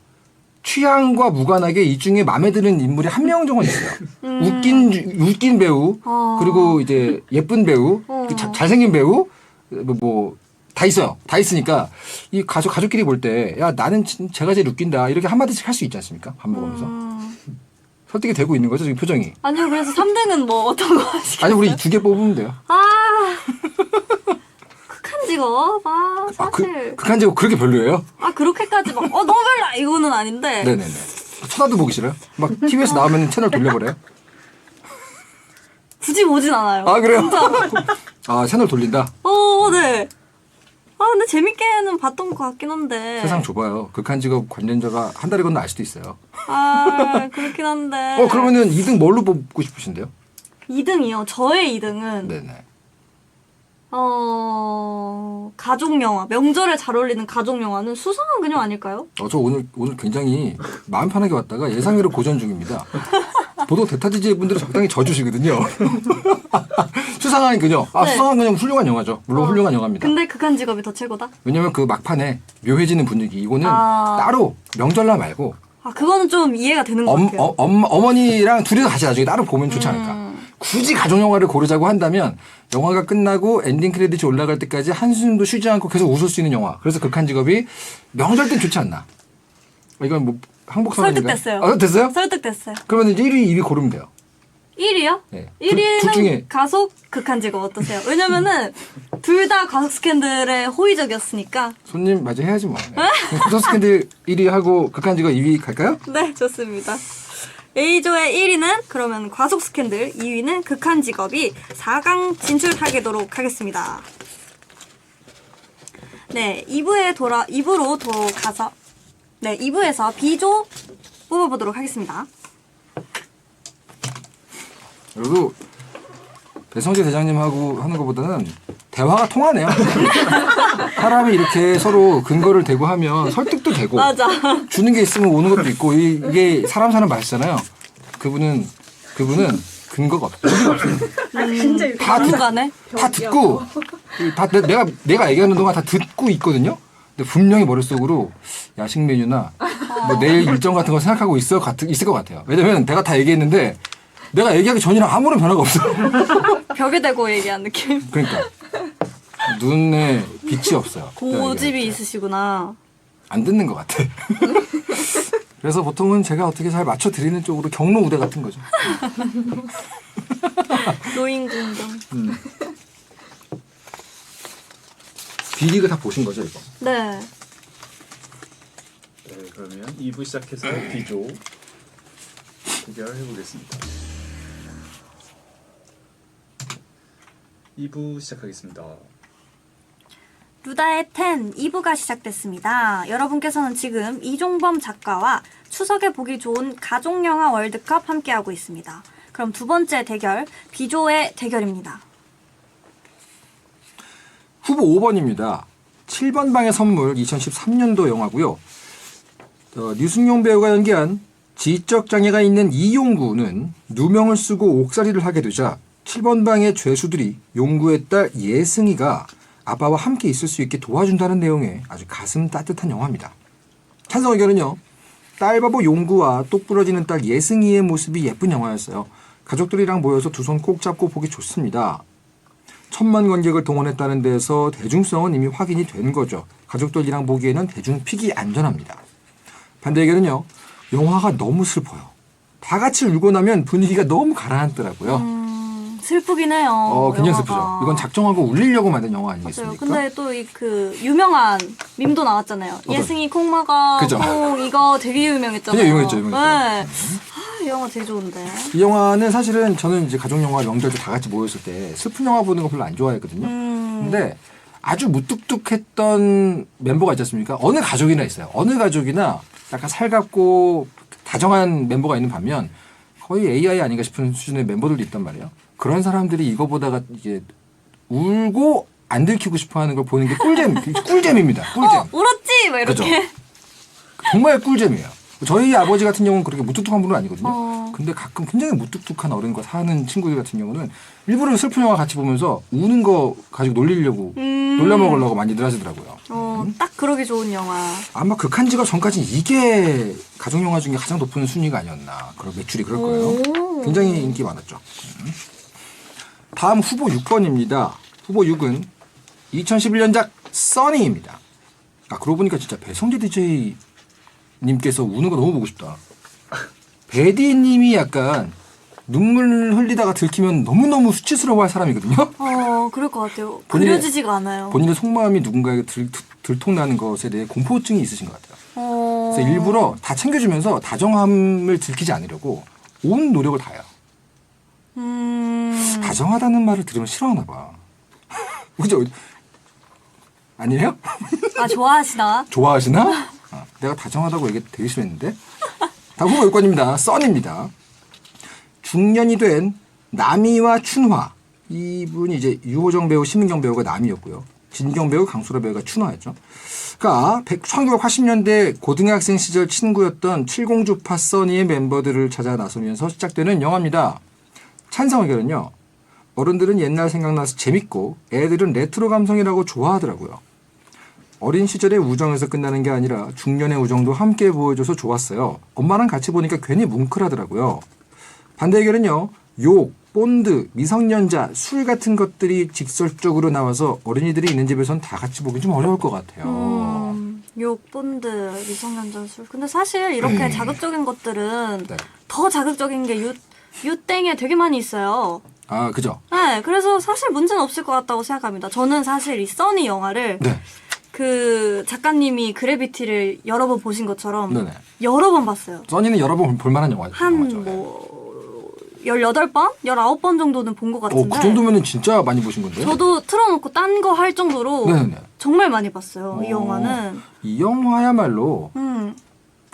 취향과 무관하게 이 중에 마음에 드는 인물이 한 명 정도 있어요. 웃긴 배우, 그리고 이제 예쁜 배우, 잘생긴 배우, 다 있어요. 다 있으니까 이 가족끼리 볼 때 야 나는 제가 제일 웃긴다 이렇게 한 마디씩 할 수 있지 않습니까? 밥 먹으면서 설득이 되고 있는 거죠 지금 표정이. 아니요, 그래서 3등은 뭐 어떤 거 하시겠어요? 아니 우리 2개 뽑으면 돼요. 극한 직업. 사실. 극한 직업 그렇게 별로예요? 그렇게까지 막 너무 별로 이거는 아닌데. 네네네. 쳐다도 보기 싫어요? 막 TV에서 나오면 채널 돌려버려요? 굳이 보진 않아요. 아 그래요? 진짜. 채널 돌린다. 네. 근데 재밌게는 봤던 것 같긴 한데. 세상 좁아요. 극한 직업 관련자가 한 달에 건너 알 수도 있어요. 그렇긴 한데. 그러면은 2등 뭘로 뽑고 싶으신데요? 2등이요. 저의 2등은 네네. 가족 영화. 명절에 잘 어울리는 가족 영화는 수상한 그녀 아닐까요? 저 오늘 굉장히 마음 편하게 왔다가 예상외로 고전 중입니다. 보통 대타지지 분들은 적당히 져주시거든요. 수상한 그녀. 네. 수상한 그녀 훌륭한 영화죠. 물론 훌륭한 영화입니다. 근데 극한 직업이 더 최고다? 왜냐면 그 막판에 묘해지는 분위기. 이거는 따로 명절날 말고 그거는 좀 이해가 되는 것 같아요. 어머니랑 둘이서 같이 나중에 따로 보면 좋지 않을까. 굳이 가족 영화를 고르자고 한다면 영화가 끝나고 엔딩 크레딧이 올라갈 때까지 한숨도 쉬지 않고 계속 웃을 수 있는 영화. 그래서 극한 직업이 명절 땐 좋지 않나. 이건 뭐 항복 선언인가요? 설득됐어요. 됐어요? 설득됐어요. 그러면 이제 1위, 2위 고르면 돼요. 1위요? 네. 1위는 둘 중에. 가속 극한 직업 어떠세요? 왜냐면은 둘 다 가속 스캔들에 호의적이었으니까. 손님 맞이해야지 뭐. 네. 가족 스캔들 1위 하고 극한 직업 2위 갈까요? 네, 좋습니다. A조의 1위는 그러면 과속 스캔들, 2위는 극한 직업이 4강 진출하도록 하겠습니다. 네, 2부로 가서 2부에서 B조 뽑아보도록 하겠습니다. 그리고 배성재 대장님하고 하는 것보다는 대화가 통하네요. 사람이 이렇게 서로 근거를 대고 하면 설득도 되고 맞아. 주는 게 있으면 오는 것도 있고 이게 사람 사는 맛이잖아요. 그분은 근거가 없어요. 진짜 당분간에? 다 듣고 내가 얘기하는 동안 다 듣고 있거든요. 근데 분명히 머릿속으로 야식 메뉴나 뭐 내일 일정 같은 거 생각하고 있을 것 같아요. 왜냐면 내가 다 얘기했는데 내가 얘기하기 전이랑 아무런 변화가 없어. 벽에 대고 얘기한 느낌. 그러니까 눈에 빛이 없어요. 고집이 있으시구나. 안 듣는 것 같아. 그래서 보통은 제가 어떻게 잘 맞춰드리는 쪽으로 경로 우대 같은 거죠. 노인 공정. B리그 다 보신 거죠 이거? 네. 네, 그러면 2부 시작해서 B조 대결해 보겠습니다. 2부 시작하겠습니다. 루다의 10 2부가 시작됐습니다. 여러분께서는 지금 이종범 작가와 추석에 보기 좋은 가족영화 월드컵 함께하고 있습니다. 그럼 두 번째 대결, B조의 대결입니다. 후보 5번입니다. 7번 방의 선물 2013년도 영화고요. 류승용 배우가 연기한 지적 장애가 있는 이용구는 누명을 쓰고 옥살이를 하게 되자 7번 방의 죄수들이 용구의 딸 예승이가 아빠와 함께 있을 수 있게 도와준다는 내용의 아주 가슴 따뜻한 영화입니다. 찬성 의견은요. 딸바보 용구와 똑부러지는 딸 예승이의 모습이 예쁜 영화였어요. 가족들이랑 모여서 두 손 꼭 잡고 보기 좋습니다. 1000만 관객을 동원했다는 데서 대중성은 이미 확인이 된 거죠. 가족들이랑 보기에는 대중픽이 안전합니다. 반대 의견은요. 영화가 너무 슬퍼요. 다 같이 울고 나면 분위기가 너무 가라앉더라고요. 슬프긴 해요. 굉장히 영화가. 슬프죠. 이건 작정하고 울리려고 만든 영화 맞아요. 아니겠습니까? 근데 또 그 유명한 밈도 나왔잖아요. 예승이 콩마가 그죠. 콩 이거 되게 유명했잖아요. 되게 유명했죠. 네. 이 영화 되게 좋은데. 이 영화는 사실은 저는 이제 가족 영화 명절 때 다 같이 모였을 때 슬픈 영화 보는 거 별로 안 좋아했거든요. 근데 아주 무뚝뚝했던 멤버가 있지 않습니까? 어느 가족이나 있어요. 어느 가족이나 약간 살갑고 다정한 멤버가 있는 반면 거의 AI 아닌가 싶은 수준의 멤버들도 있단 말이에요. 그런 사람들이 이거 보다가 이게 울고 안 들키고 싶어 하는 걸 보는 게 꿀잼입니다. 꿀잼. 울었지? 막 이렇게. 그죠? 정말 꿀잼이에요. 저희 아버지 같은 경우는 그렇게 무뚝뚝한 분은 아니거든요. 어. 근데 가끔 굉장히 무뚝뚝한 어른과 사는 친구들 같은 경우는 일부러 슬픈 영화 같이 보면서 우는 거 가지고 놀리려고 놀려먹으려고 많이들 하시더라고요. 딱 그러기 좋은 영화. 아마 극한직업 전까지 이게 가족 영화 중에 가장 높은 순위가 아니었나. 그런 매출이 그럴 거예요. 오. 굉장히 인기 많았죠. 다음 후보 6번입니다. 후보 6은 2011년작 써니입니다. 아, 그러고 보니까 진짜 배성재 DJ 님께서 우는 거 너무 보고 싶다. 베디 님이 약간 눈물 흘리다가 들키면 너무너무 수치스러워할 사람이거든요. 그럴 것 같아요. 본인의- 그려지지가 않아요. 본인의 속마음이 누군가에게 들통나는 것에 대해 공포증이 있으신 것 같아요. 그래서 일부러 다 챙겨주면서 다정함을 들키지 않으려고 온 노력을 다해요. 다정하다는 말을 들으면 싫어하나 봐. 그죠? 아니에요? 아, 좋아하시나? 좋아하시나? 내가 다정하다고 얘기 되게 싫어했는데. 다음 후보 6번입니다. 써니입니다. 중년이 된 남이와 춘화. 이분이 이제 유호정 배우, 심은경 배우가 남이었고요. 진경 배우, 강수라 배우가 춘화였죠. 그러니까 1980년대 고등학생 시절 친구였던 칠공주파 써니의 멤버들을 찾아 나서면서 시작되는 영화입니다. 찬성 의견은요. 어른들은 옛날 생각나서 재밌고 애들은 레트로 감성이라고 좋아하더라고요. 어린 시절의 우정에서 끝나는 게 아니라 중년의 우정도 함께 보여줘서 좋았어요. 엄마랑 같이 보니까 괜히 뭉클하더라고요. 반대 의견은요. 욕, 본드, 미성년자, 술 같은 것들이 직설적으로 나와서 어린이들이 있는 집에선 다 같이 보기 좀 어려울 것 같아요. 욕, 본드, 미성년자 술. 근데 사실 이렇게 자극적인 것들은 네. 더 자극적인 게 유땡에 되게 많이 있어요. 아, 그죠? 네, 그래서 사실 문제는 없을 것 같다고 생각합니다. 저는 사실 이 써니 영화를 네. 그 작가님이 그래비티를 여러 번 보신 것처럼 네네. 여러 번 봤어요. 써니는 여러 번 볼만한 영화죠. 한 18번? 19번 정도는 본 것 같은데. 그 정도면은 진짜 많이 보신 건데요? 저도 틀어놓고 딴 거 할 정도로 네네. 정말 많이 봤어요. 이 어. 영화는. 이 영화야말로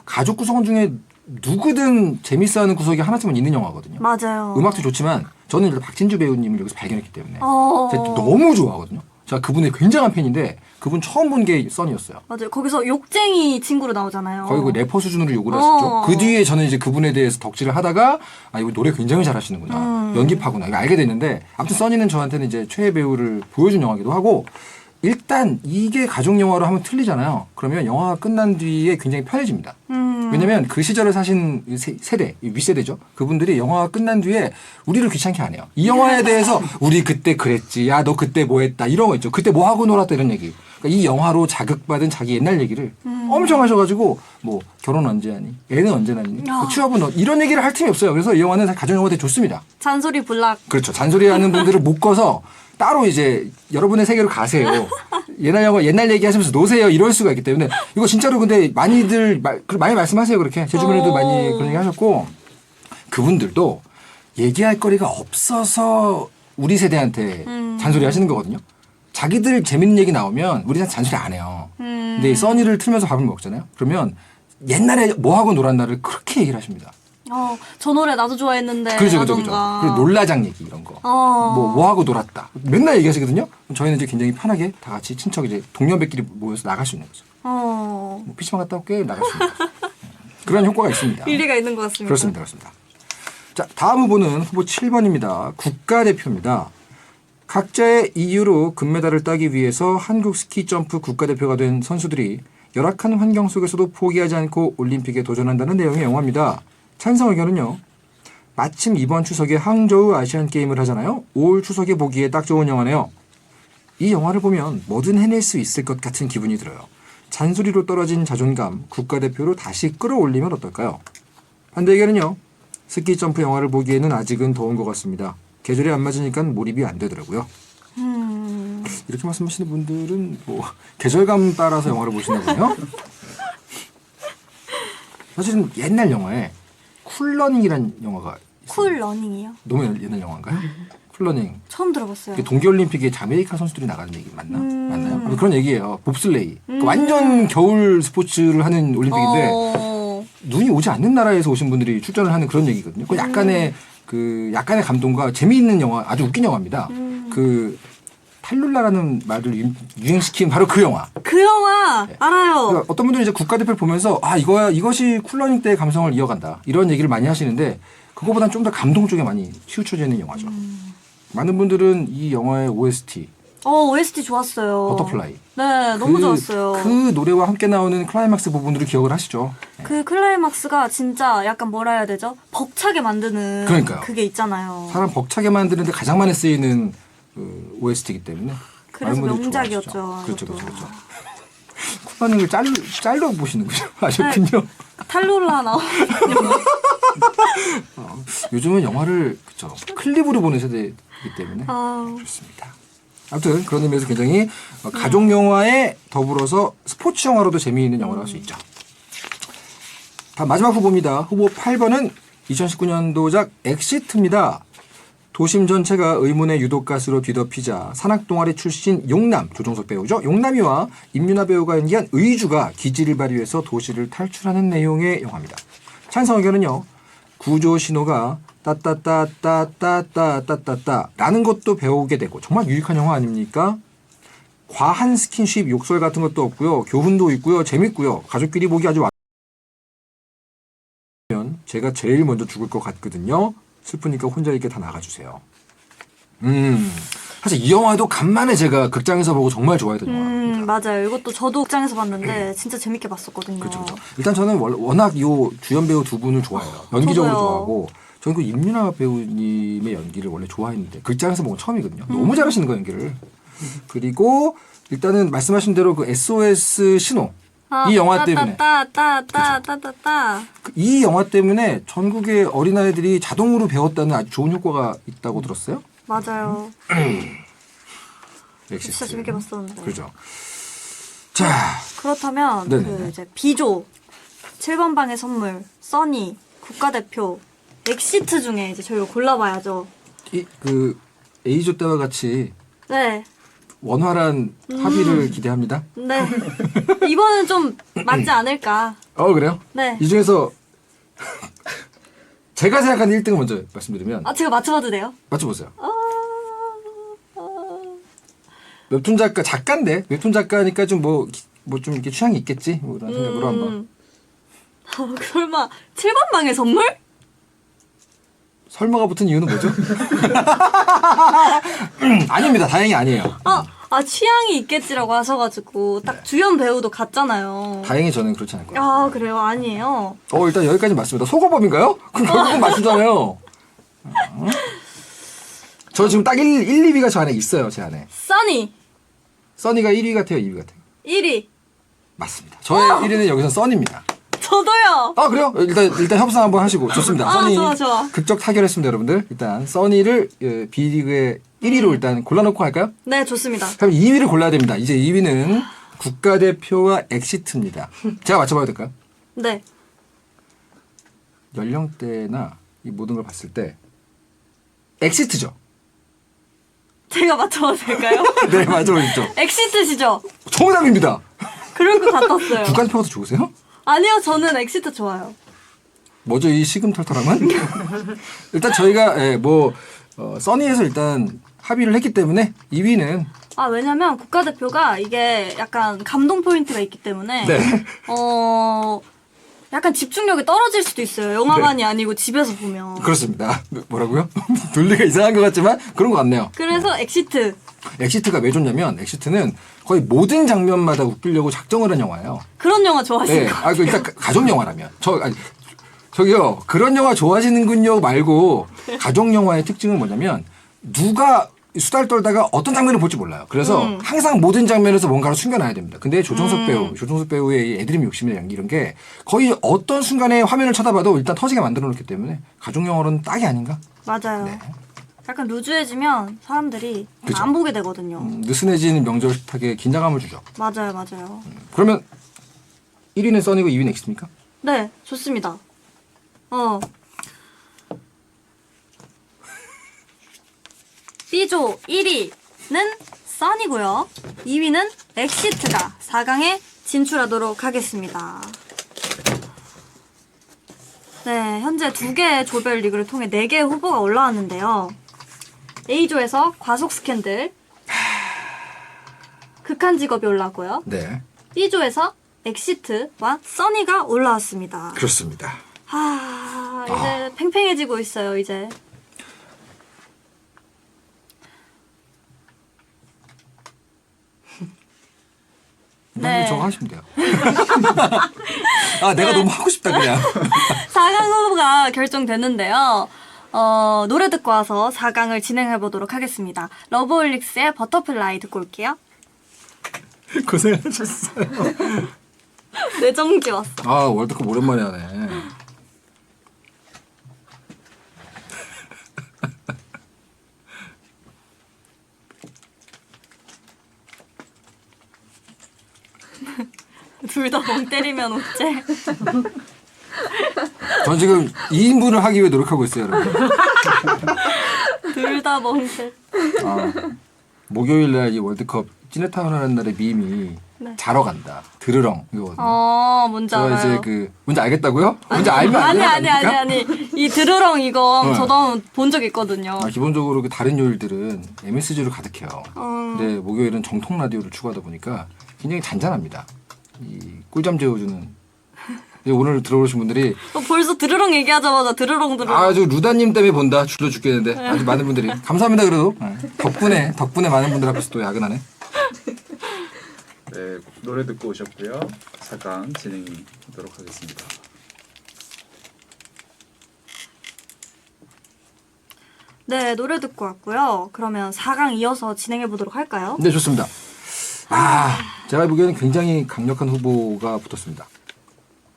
가족 구성 중에 누구든 재밌어하는 구석이 하나쯤은 있는 영화거든요. 맞아요. 음악도 좋지만 저는 일단 박진주 배우님을 여기서 발견했기 때문에 어. 제가 너무 좋아하거든요. 제가 그분의 굉장한 팬인데 그분 처음 본 게 써니였어요. 맞아요. 거기서 욕쟁이 친구로 나오잖아요. 거의 그 래퍼 수준으로 욕을 하셨죠. 어. 그 뒤에 저는 이제 그분에 대해서 덕질을 하다가 아 이거 노래 굉장히 잘하시는구나. 연기파구나. 이거 알게 됐는데 아무튼 써니는 저한테는 이제 최애 배우를 보여준 영화기도 하고 일단 이게 가족 영화로 하면 틀리잖아요. 그러면 영화가 끝난 뒤에 굉장히 편해집니다. 왜냐면 그 시절을 사신 세대, 윗세대죠. 그분들이 영화가 끝난 뒤에 우리를 귀찮게 안 해요. 이 영화에 대해서 우리 그때 그랬지. 야, 너 그때 뭐 했다. 이런 거 있죠. 그때 뭐 하고 놀았다 이런 얘기. 그러니까 이 영화로 자극받은 자기 옛날 얘기를 엄청 하셔가지고 뭐 결혼 언제 하니? 애는 언제 낳니? 그 취업은 이런 얘기를 할 틈이 없어요. 그래서 이 영화는 가족 영화 되게 좋습니다. 잔소리 불락. 그렇죠. 잔소리하는 분들을 묶어서 따로 이제 여러분의 세계로 가세요. 옛날 영화, 옛날 얘기하시면서 노세요. 이럴 수가 있기 때문에 이거 진짜로 근데 많이들 많이 말씀하세요. 그렇게 제 주변에도 많이 그런 얘기 하셨고 그분들도 얘기할 거리가 없어서 우리 세대한테 잔소리 하시는 거거든요. 자기들 재밌는 얘기 나오면 우리한테 잔소리 안 해요. 근데 이 써니를 틀면서 밥을 먹잖아요. 그러면 옛날에 뭐 하고 놀았나를 그렇게 얘기를 하십니다. 저 노래 나도 좋아했는데. 그죠. 라던가. 그리고 놀라장 얘기 이런 거. 뭐 하고 놀았다. 맨날 얘기하시거든요. 저희는 이제 굉장히 편하게 다 같이 친척 이제 동년배끼리 모여서 나갈 수 있는 거죠. 뭐 PC방 갔다 올게 나갈 수 있는 거죠. 그런 효과가 있습니다. 일리가 있는 것 같습니다. 그렇습니다. 자, 다음 후보는 후보 7번입니다. 국가대표입니다. 각자의 이유로 금메달을 따기 위해서 한국 스키 점프 국가대표가 된 선수들이 열악한 환경 속에서도 포기하지 않고 올림픽에 도전한다는 내용의 영화입니다. 찬성 의견은요. 마침 이번 추석에 항저우 아시안게임을 하잖아요. 올 추석에 보기에 딱 좋은 영화네요. 이 영화를 보면 뭐든 해낼 수 있을 것 같은 기분이 들어요. 잔소리로 떨어진 자존감, 국가대표로 다시 끌어올리면 어떨까요? 반대 의견은요. 스키 점프 영화를 보기에는 아직은 더운 것 같습니다. 계절이 안 맞으니까 몰입이 안 되더라고요. 이렇게 말씀하시는 분들은 뭐 계절감 따라서 영화를 보시나군요. 사실은 옛날 영화에 쿨러닝이라는 영화가 있어요. 쿨 러닝이요? 너무 옛날 영화인가요? 쿨러닝. 처음 들어봤어요. 동계올림픽에 자메이카 선수들이 나가는 얘기 맞나요? 그런 얘기예요. 봅슬레이. 그러니까 완전 겨울 스포츠를 하는 올림픽인데 눈이 오지 않는 나라에서 오신 분들이 출전을 하는 그런 얘기거든요. 그 약간의 감동과 재미있는 영화, 아주 웃긴 영화입니다. 그 탈룰라라는 말을 유행시킨 바로 그 영화. 그 영화 알아요. 그러니까 어떤 분들은 이제 국가대표를 보면서 아 이것이 쿨러닝 때의 감성을 이어간다 이런 얘기를 많이 하시는데 그거보단 좀 더 감동 쪽에 많이 치우쳐져 있는 영화죠. 많은 분들은 이 영화의 OST OST 좋았어요. 버터플라이 네, 너무 좋았어요. 그 노래와 함께 나오는 클라이막스 부분으로 기억을 하시죠. 그 클라이막스가 진짜 약간 뭐라 해야 되죠? 벅차게 만드는 그러니까요. 그게 있잖아요. 사람 벅차게 만드는데 가장 많이 쓰이는 그 OST이기 때문에 그래서 많은 분들이 명작이었죠. 좋아하시죠. 그렇죠, 이것도. 그렇죠. 쿨러닝을 짤로 보시는군요. 아셨군요. 탈룰라 나오는 요즘은 영화를 그쵸 클립으로 보는 세대이기 때문에 아, 좋습니다. 아무튼 그런 의미에서 굉장히 가족 영화에 더불어서 스포츠 영화로도 재미있는 영화라고 할 수 있죠. 다음 마지막 후보입니다. 후보 8번은 2019년도작 엑시트입니다. 도심 전체가 의문의 유독가스로 뒤덮이자 산악동아리 출신 용남, 조정석 배우죠. 용남이와 임윤아 배우가 연기한 의주가 기지를 발휘해서 도시를 탈출하는 내용의 영화입니다. 찬성 의견은요. 구조 신호가 따따따따따따따따 라는 것도 배우게 되고 정말 유익한 영화 아닙니까? 과한 스킨십, 욕설 같은 것도 없고요. 교훈도 있고요. 재밌고요. 가족끼리 보기 아주 제가 제일 먼저 죽을 것 같거든요. 슬프니까 혼자 있게 다 나가주세요. 사실 이 영화도 간만에 제가 극장에서 보고 정말 좋아했던 영화입니다. 맞아요. 이것도 저도 극장에서 봤는데 진짜 재밌게 봤었거든요. 그렇죠, 그렇죠. 일단 저는 워낙 요 주연 배우 두 분을 좋아해요. 연기적으로 저도요. 좋아하고 저는 그 임윤아 배우님의 연기를 원래 좋아했는데 극장에서 보고 처음이거든요. 너무 잘하시는 거예요, 연기를. 그리고 일단은 말씀하신 대로 그 SOS 신호 이 영화 때문에 따따따따따따따 이 영화 때문에 전국의 어린아이들이 자동으로 배웠다는 아주 좋은 효과가 있다고 들었어요. 맞아요. 엑시트. 진짜 재밌게 봤었는데. 그렇죠. 자, 그렇다면 네네. 그 이제 비조, 7번 방의 선물, 써니, 국가대표, 엑시트 중에 이제 저희가 골라봐야죠. 그 A조 때와 같이 네. 원활한 합의를 기대합니다. 네. 이번은 좀 맞지 않을까. 그래요? 네. 이 중에서 제가 생각하는 1등을 먼저 말씀드리면 제가 맞춰봐도 돼요? 맞춰보세요. 웹툰 작가인데 웹툰 작가니까 좀 뭐 좀 이렇게 취향이 있겠지 뭐 이런 생각으로 한번. 설마 7번 방의 선물? 설마가 붙은 이유는 뭐죠? 아닙니다. 다행히 아니에요. 취향이 있겠지라고 하셔가지고 딱 주연 배우도 같잖아요. 다행히 저는 그렇지 않을 거예요. 그래요? 아니에요. 일단 여기까지 맞습니다. 속어법인가요? 그럼 결국은 맞추잖아요. 저 지금 딱 1, 2위가 저 안에 있어요. 제 안에. 써니 써니가 1위 같아요? 2위 같아요? 1위. 맞습니다. 저의 1위는 여기서 써니입니다. 저도요. 그래요? 일단 협상 한번 하시고 좋습니다. 써니 좋아. 극적 타결했습니다, 여러분들. 일단 써니를 B리그의 1위로 일단 골라놓고 할까요? 네, 좋습니다. 그럼 2위를 골라야 됩니다. 이제 2위는 국가대표와 엑시트입니다. 제가 맞춰봐도 될까요? 네. 연령대나 이 모든 걸 봤을 때 엑시트죠. 제가 맞춰봐도 될까요? 네, 맞춰보시죠. 엑시트시죠? 정답입니다. 그럴 것 같았어요. 국가대표가 더 좋으세요? 아니요, 저는 엑시트 좋아요. 뭐죠 이 시금털털함은? 일단 저희가 써니에서 일단 합의를 했기 때문에 2위는 왜냐면 국가대표가 이게 약간 감동 포인트가 있기 때문에 네. 약간 집중력이 떨어질 수도 있어요. 영화관이 아니고 집에서 보면. 그렇습니다. 뭐라고요? 논리가 이상한 것 같지만 그런 것 같네요. 그래서 엑시트. 엑시트가 왜 좋냐면 엑시트는 거의 모든 장면마다 웃기려고 작정을 한 영화예요. 그런 영화 좋아하시는 네. 거. 일단 가족 영화라면 저기요 그런 영화 좋아하시는군요 말고 가족 영화의 특징은 뭐냐면 누가 수다를 떨다가 어떤 장면을 볼지 몰라요. 그래서 항상 모든 장면에서 뭔가를 숨겨놔야 됩니다. 근데 조정석 배우의 이 애드립 욕심이나 연기 이런 게 거의 어떤 순간에 화면을 쳐다봐도 일단 터지게 만들어 놓기 때문에 가족 영화로는 딱이 아닌가? 맞아요. 네. 약간 루즈해지면 사람들이 그죠. 안 보게 되거든요. 느슨해지는 명절 식탁에 긴장감을 주죠. 맞아요. 그러면 1위는 써니고 2위는 엑스입니까? 네, 좋습니다. B조 1위는 써니고요. 2위는 엑시트가 4강에 진출하도록 하겠습니다. 네, 현재 2개의 조별 리그를 통해 4개의 후보가 올라왔는데요. A조에서 과속 스캔들, 극한 직업이 올라왔고요. 네, B조에서 엑시트와 써니가 올라왔습니다. 그렇습니다. 이제 팽팽해지고 있어요, 이제. 네. 저거 하시면 돼요. 아, 내가 너무 하고 싶다, 그냥. 4강 후보가 결정됐는데요. 노래 듣고 와서 4강을 진행해 보도록 하겠습니다. 러브홀릭스의 버터플라이 듣고 올게요. 고생하셨어요. 뇌정지 왔어. 아, 월드컵 오랜만에 하네. 둘 다 멍 때리면 어째? 전 지금 2인분을 하기 위해 노력하고 있어요, 여러분. 둘 다 멍 때. 아, 목요일날 이 월드컵 찌네타운 하는 날의 밈이 네. 자러 간다. 드르렁 이거거든요. 뭔지 저 알아요. 이제 뭔지 알겠다고요? 뭔지 알면 안 되는 거 아닙니까? 아니. 이 드르렁 이거 네. 저도 한번 본 적 있거든요. 기본적으로 그 다른 요일들은 MSG로 가득해요. 어. 근데 목요일은 정통 라디오를 추구하다 보니까 굉장히 잔잔합니다. 이 꿀잠 재워주는. 이제 오늘 들어오신 분들이 벌써 드르렁 얘기하자마자 드르렁. 아주 루다님 때문에 본다. 줄여 죽겠는데 아주 많은 분들이 감사합니다. 그래도 덕분에 많은 분들 앞에서 또 야근하네. 네, 노래 듣고 오셨고요. 4강 진행하도록 하겠습니다. 네, 노래 듣고 왔고요. 그러면 4강 이어서 진행해 보도록 할까요? 네, 좋습니다. 제가 보기에는 굉장히 강력한 후보가 붙었습니다.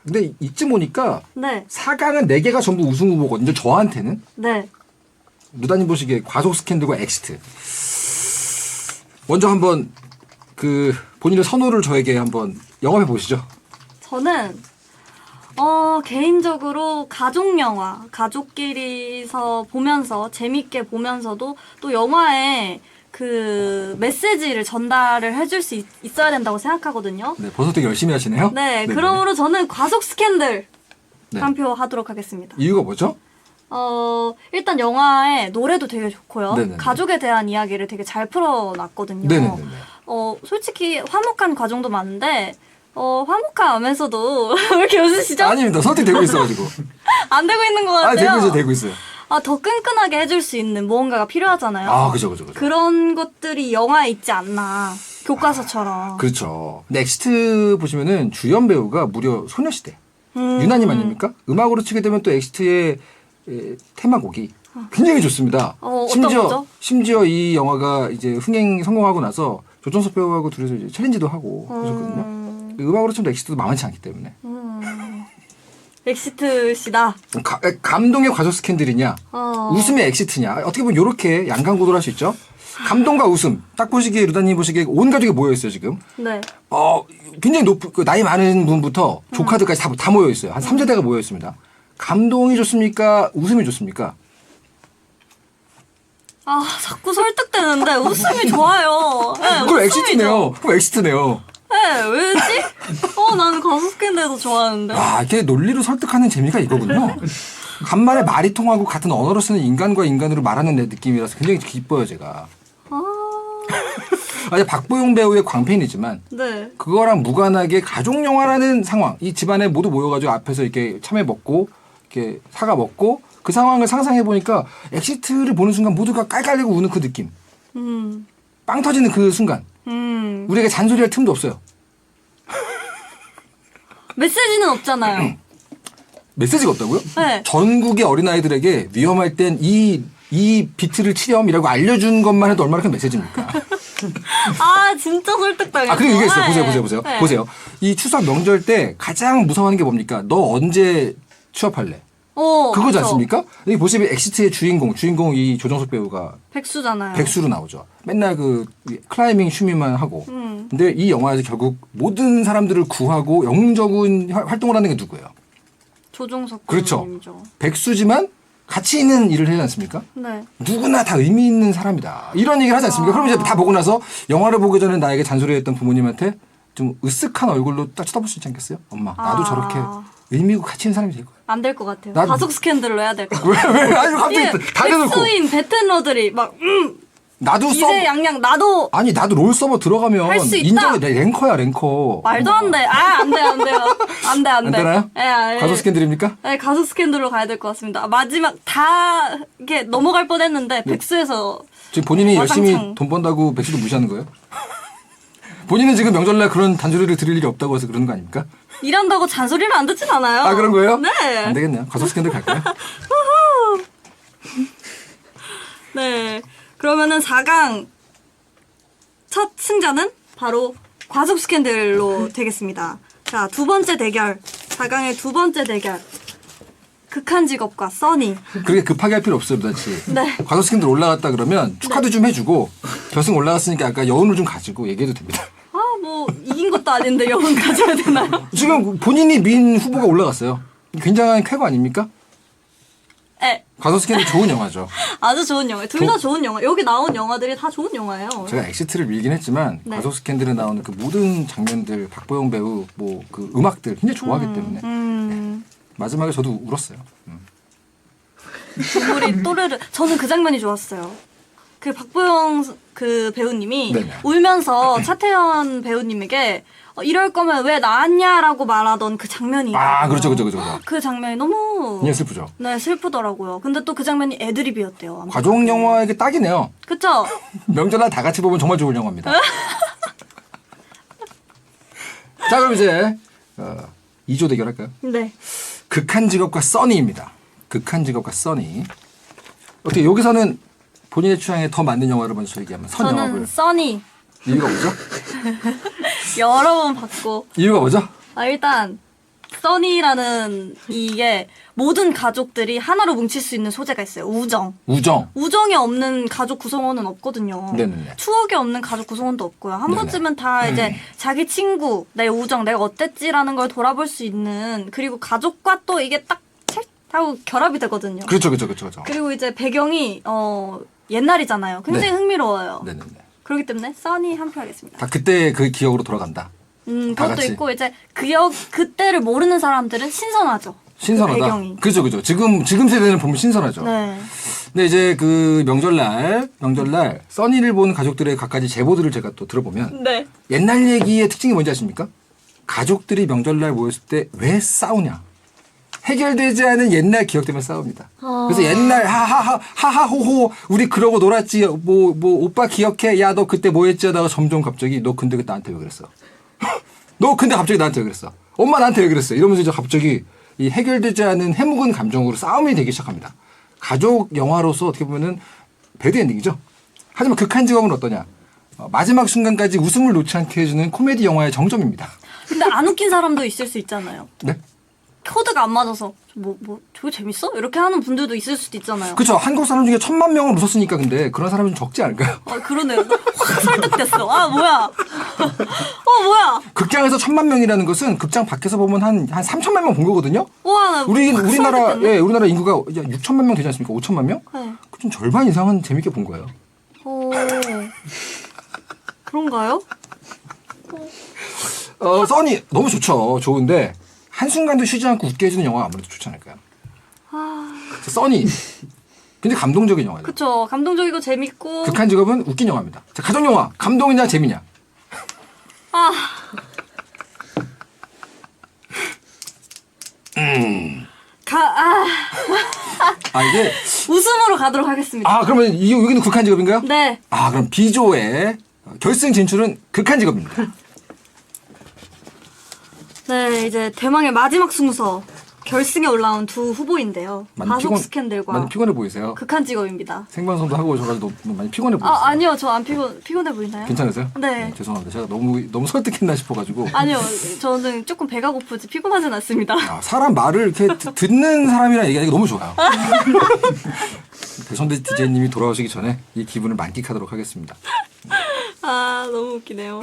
근데 이쯤 오니까 네, 4강은 4개가 전부 우승 후보거든요. 저한테는. 네. 루다님 보시기에 과속 스캔들과 엑시트. 먼저 한번 본인의 선호를 저에게 한번 영업해 보시죠. 저는 개인적으로 가족 영화, 가족끼리서 보면서 재밌게 보면서도 또 영화에 그 메시지를 전달을 해줄 수 있어야 된다고 생각하거든요. 네, 벌써 되게 열심히 하시네요. 네, 네네. 그러므로 저는 과속 스캔들 네. 한 표 하도록 하겠습니다. 이유가 뭐죠? 일단 영화의 노래도 되게 좋고요. 네네네. 가족에 대한 이야기를 되게 잘 풀어놨거든요. 네네네. 솔직히 화목한 과정도 많은데, 화목하면서도 왜 이렇게 웃으시죠? 아닙니다. 설득되고 있어가지고. 안 되고 있는 것 같아요. 되고 있어요. 더 끈끈하게 해줄 수 있는 무언가가 필요하잖아요. 그죠. 그런 것들이 영화에 있지 않나. 교과서처럼. 그렇죠. 근데 엑시트 보시면은 주연 배우가 무려 소녀시대. 유나님 아닙니까? 음악으로 치게 되면 또 엑시트의 테마곡이 굉장히 좋습니다. 어떤 거죠? 심지어 이 영화가 이제 흥행 성공하고 나서 조정석 배우하고 둘이서 이제 챌린지도 하고 그러셨거든요. 음악으로 치면 엑시트도 만만치 않기 때문에. 엑시트시다. 감동의 과속 스캔들이냐, 웃음의 엑시트냐. 어떻게 보면 이렇게 양강구도를 할 수 있죠. 감동과 웃음. 딱 보시기에 루다님 보시기에 온 가족이 모여 있어요 지금. 네. 굉장히 나이 많은 분부터 조카들까지 다 모여 있어요. 한 3세대가 모여 있습니다. 감동이 좋습니까? 웃음이 좋습니까? 자꾸 설득되는데 웃음이 좋아요. 네, 그럼 웃음이죠. 엑시트네요. 네, 왜지? 나는 과속 스캔들도 좋아하는데. 이게 논리로 설득하는 재미가 이거군요. 간만에 말이 통하고 같은 언어로 쓰는 인간과 인간으로 말하는 내 느낌이라서 굉장히 기뻐요 제가. 박보영 배우의 광팬이지만 네. 그거랑 무관하게 가족 영화라는 상황, 이 집안에 모두 모여가지고 앞에서 이렇게 참외 먹고 이렇게 사과 먹고 그 상황을 상상해 보니까 엑시트를 보는 순간 모두가 깔깔대고 우는 그 느낌, 빵 터지는 그 순간, 우리에게 잔소리할 틈도 없어요. 메시지는 없잖아요. 메시지가 없다고요? 네. 전국의 어린아이들에게 위험할 땐 이 비트를 치렴이라고 알려준 것만 해도 얼마나 큰 메시지입니까? 진짜 설득당했어. 그리고 이게 있어요. 네. 네. 보세요. 이 추석 명절 때 가장 무서워하는 게 뭡니까? 너 언제 취업할래? 그거지 그쵸. 않습니까? 여기 보시면 엑시트의 주인공 이 조정석 배우가 백수잖아요. 백수로 나오죠. 맨날 클라이밍 취미만 하고. 근데 이 영화에서 결국 모든 사람들을 구하고 영웅적인 활동을 하는 게 누구예요? 조종석 그렇죠. 배우님이죠. 백수지만 가치 있는 일을 하지 않습니까? 네. 누구나 다 의미 있는 사람이다. 이런 얘기를 하지 않습니까? 그럼 이제 다 보고 나서 영화를 보기 전에 나에게 잔소리했던 부모님한테 좀 으쓱한 얼굴로 딱 쳐다볼 수 있지 않겠어요? 엄마, 나도 저렇게 의미 있고 가치 있는 사람이 될 거야. 안 될 것 같아요. 난- 과속 스캔들로 해야 될 것 같아요. 왜? 아니, 갑자기 다 대놓고. 백수인 베테너들이 막 나도 이제 양양 나도 아니 나도 롤 서버 들어가면 할수 있다. 인정해. 내 랭커야 랭커. 말도 안 돼. 안 돼요. 안 돼요. 안 돼. 안 되나요? 예. 가소 스캔들입니까? 네, 가수 스캔들로 가야 될 것 같습니다. 마지막 다 이게 넘어갈 뻔했는데 백수에서 지금 본인이 열심히 와장창. 돈 번다고 백수도 무시하는 거예요? 본인은 지금 명절날 그런 단소리를 들을 일이 없다고 해서 그러는 거 아닙니까? 일한다고 잔소리를 안 듣진 않아요. 아 그런 거예요? 네. 안 되겠네요. 가소 스캔들 갈까요? 네. 그러면은 4강 첫 승자는 바로 과속 스캔들로 되겠습니다. 자, 두 번째 대결. 4강의 두 번째 대결. 극한 직업과 써니. 그렇게 급하게 할 필요 없어요, 도대체. 네. 과소 스캔들 올라갔다 그러면 축하도 좀 해주고 결승 올라갔으니까 아까 여운을 좀 가지고 얘기해도 됩니다. 아, 뭐 이긴 것도 아닌데 여분 가져야 되나요? 지금 본인이 민 후보가 올라갔어요. 굉장한 쾌거 아닙니까? 네. 과소 스캔들 좋은 영화죠. 아주 좋은 영화. 둘 다 좋은 영화. 여기 나온 영화들이 다 좋은 영화예요. 제가 엑시트를 밀긴 했지만 네. 과소 스캔들에 나오는 그 모든 장면들 박보영 배우 뭐 그 음악들 굉장히 좋아하기 때문에 마지막에 저도 울었어요. 우리 또르르. 저는 그 장면이 좋았어요. 그 박보영 그 배우님이 네네. 울면서 차태현 배우님에게 이럴 거면 왜 나왔냐라고 말하던 그 장면이. 아 그렇죠. 그 장면이 너무 그냥 슬프죠. 네 슬프더라고요. 근데 또 그 장면이 애드립이었대요. 아무튼. 가족 영화에게 딱이네요. 그쵸? 명절날 다 같이 보면 정말 좋은 영화입니다. 자 그럼 이제 2조 대결할까요? 네. 극한 직업과 써니입니다. 극한 직업과 써니. 어떻게 여기서는 본인의 취향에 더 맞는 영화를 먼저 얘기하면 선 저는 영화고요. 써니 이유가 뭐죠? 여러 번 봤고 이유가 뭐죠? 일단 써니라는 이게 모든 가족들이 하나로 뭉칠 수 있는 소재가 있어요. 우정. 우정. 우정이 없는 가족 구성원은 없거든요. 네네네. 추억이 없는 가족 구성원도 없고요. 한 네네. 번쯤은 다 이제 자기 친구, 내 우정, 내가 어땠지라는 걸 돌아볼 수 있는 그리고 가족과 또 이게 딱 하고 결합이 되거든요. 그렇죠. 그리고 이제 배경이 옛날이잖아요. 굉장히 네. 흥미로워요. 네네네. 그렇기 때문에 써니 한 표 하겠습니다. 다 그때 그 기억으로 돌아간다. 다 그것도 같이. 있고 이제 그때를 모르는 사람들은 신선하죠. 신선하다. 그 배경이. 그렇죠. 지금 세대는 보면 신선하죠. 네. 근데 이제 그 명절날 써니를 본 가족들의 각가지 제보들을 제가 또 들어보면 네. 옛날 얘기의 특징이 뭔지 아십니까? 가족들이 명절날 모였을 때 왜 싸우냐? 해결되지 않은 옛날 기억 때문에 싸웁니다. 그래서 옛날 하하호호 우리 그러고 놀았지 뭐 오빠 기억해 야 너 그때 뭐 했지 하다가 점점 갑자기 너 근데 나한테 왜 그랬어? 너 근데 갑자기 나한테 왜 그랬어? 엄마 나한테 왜 그랬어? 이러면서 이제 갑자기 이 해결되지 않은 해묵은 감정으로 싸움이 되기 시작합니다. 가족 영화로서 어떻게 보면은 배드엔딩이죠. 하지만 극한 직업은 어떠냐? 마지막 순간까지 웃음을 놓지 않게 해주는 코미디 영화의 정점입니다. 근데 안 웃긴 사람도 있을 수 있잖아요. 네? 코드가 안 맞아서 저게 재밌어? 이렇게 하는 분들도 있을 수도 있잖아요. 그렇죠. 한국 사람 중에 1000만 명은 웃었으니까 근데 그런 사람이 좀 적지 않을까요? 그러네요. 확 설득됐어. 아 뭐야? 뭐야? 극장에서 1000만 명이라는 것은 극장 밖에서 보면 한 3000만 명 본 거거든요. 와, 우리나라 설득됐네. 우리나라 인구가 6천만 명 되지 않습니까? 5천만 명? 네. 좀 절반 이상은 재밌게 본 거예요. 그런가요? 써니 너무 좋죠. 좋은데 한순간도 쉬지 않고 웃게 해주는 영화가 아무래도 좋지 않을까요? 써니 굉장히 감동적인 영화죠. 그쵸. 감동적이고 재밌고. 극한 직업은 웃긴 영화입니다. 자, 가족 영화 감동이냐 재미냐? 이게 웃음으로 가도록 하겠습니다. 그러면 여기는 극한 직업인가요? 네. 그럼 비조의 결승 진출은 극한 직업입니다. 네, 이제 대망의 마지막 순서. 결승에 올라온 두 후보인데요. 가속 스캔들과 많이 피곤해 보이세요. 극한 직업입니다. 생방송도 하고 오셔가지고 너무 많이 피곤해 보이세요. 아니요. 저 안 피곤해 보이나요? 괜찮으세요? 네. 죄송합니다. 제가 너무 설득했나 싶어가지고. 아니요. 저는 조금 배가 고프지 피곤하진 않습니다. 사람 말을 이렇게 듣는 사람이랑 얘기하기가 너무 좋아요. 배선대 DJ님이 돌아오시기 전에 이 기분을 만끽하도록 하겠습니다. 너무 웃기네요.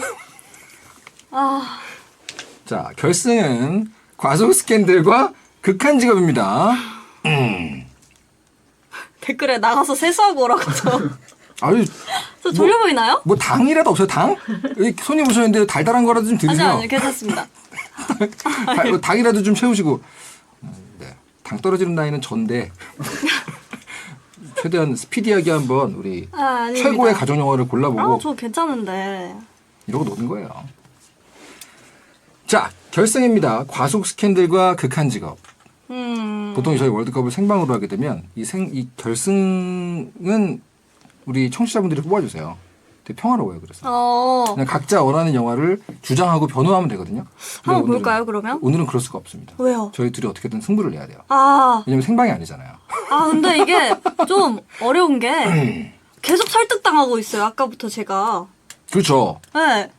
자, 결승은 과속 스캔들과 극한 직업입니다. 댓글에 나가서 세수하고 오라고 저 졸려 보이나요? 뭐 당이라도 없어요? 당? 여기 손님 오셨는데 달달한 거라도 좀 드세요. 아니요. 괜찮습니다. 당이라도 좀 채우시고. 네. 당 떨어지는 나이는 전데 최대한 스피디하게 한번 우리 아, 아닙니다. 최고의 가족 영화를 골라보고 저 괜찮은데. 이러고 노는 거예요. 자, 결승입니다. 과속 스캔들과 극한 직업. 보통 저희 월드컵을 생방으로 하게 되면 이 결승은 우리 청취자분들이 뽑아주세요. 되게 평화로워요. 그래서 그냥 각자 원하는 영화를 주장하고 변호하면 되거든요. 근데 한번 오늘은- 볼까요, 그러면? 오늘은 그럴 수가 없습니다. 왜요? 저희 둘이 어떻게든 승부를 내야 돼요. 아, 왜냐면 생방이 아니잖아요. 근데 이게 좀 어려운 게 계속 설득당하고 있어요. 아까부터 제가. 그렇죠. 네.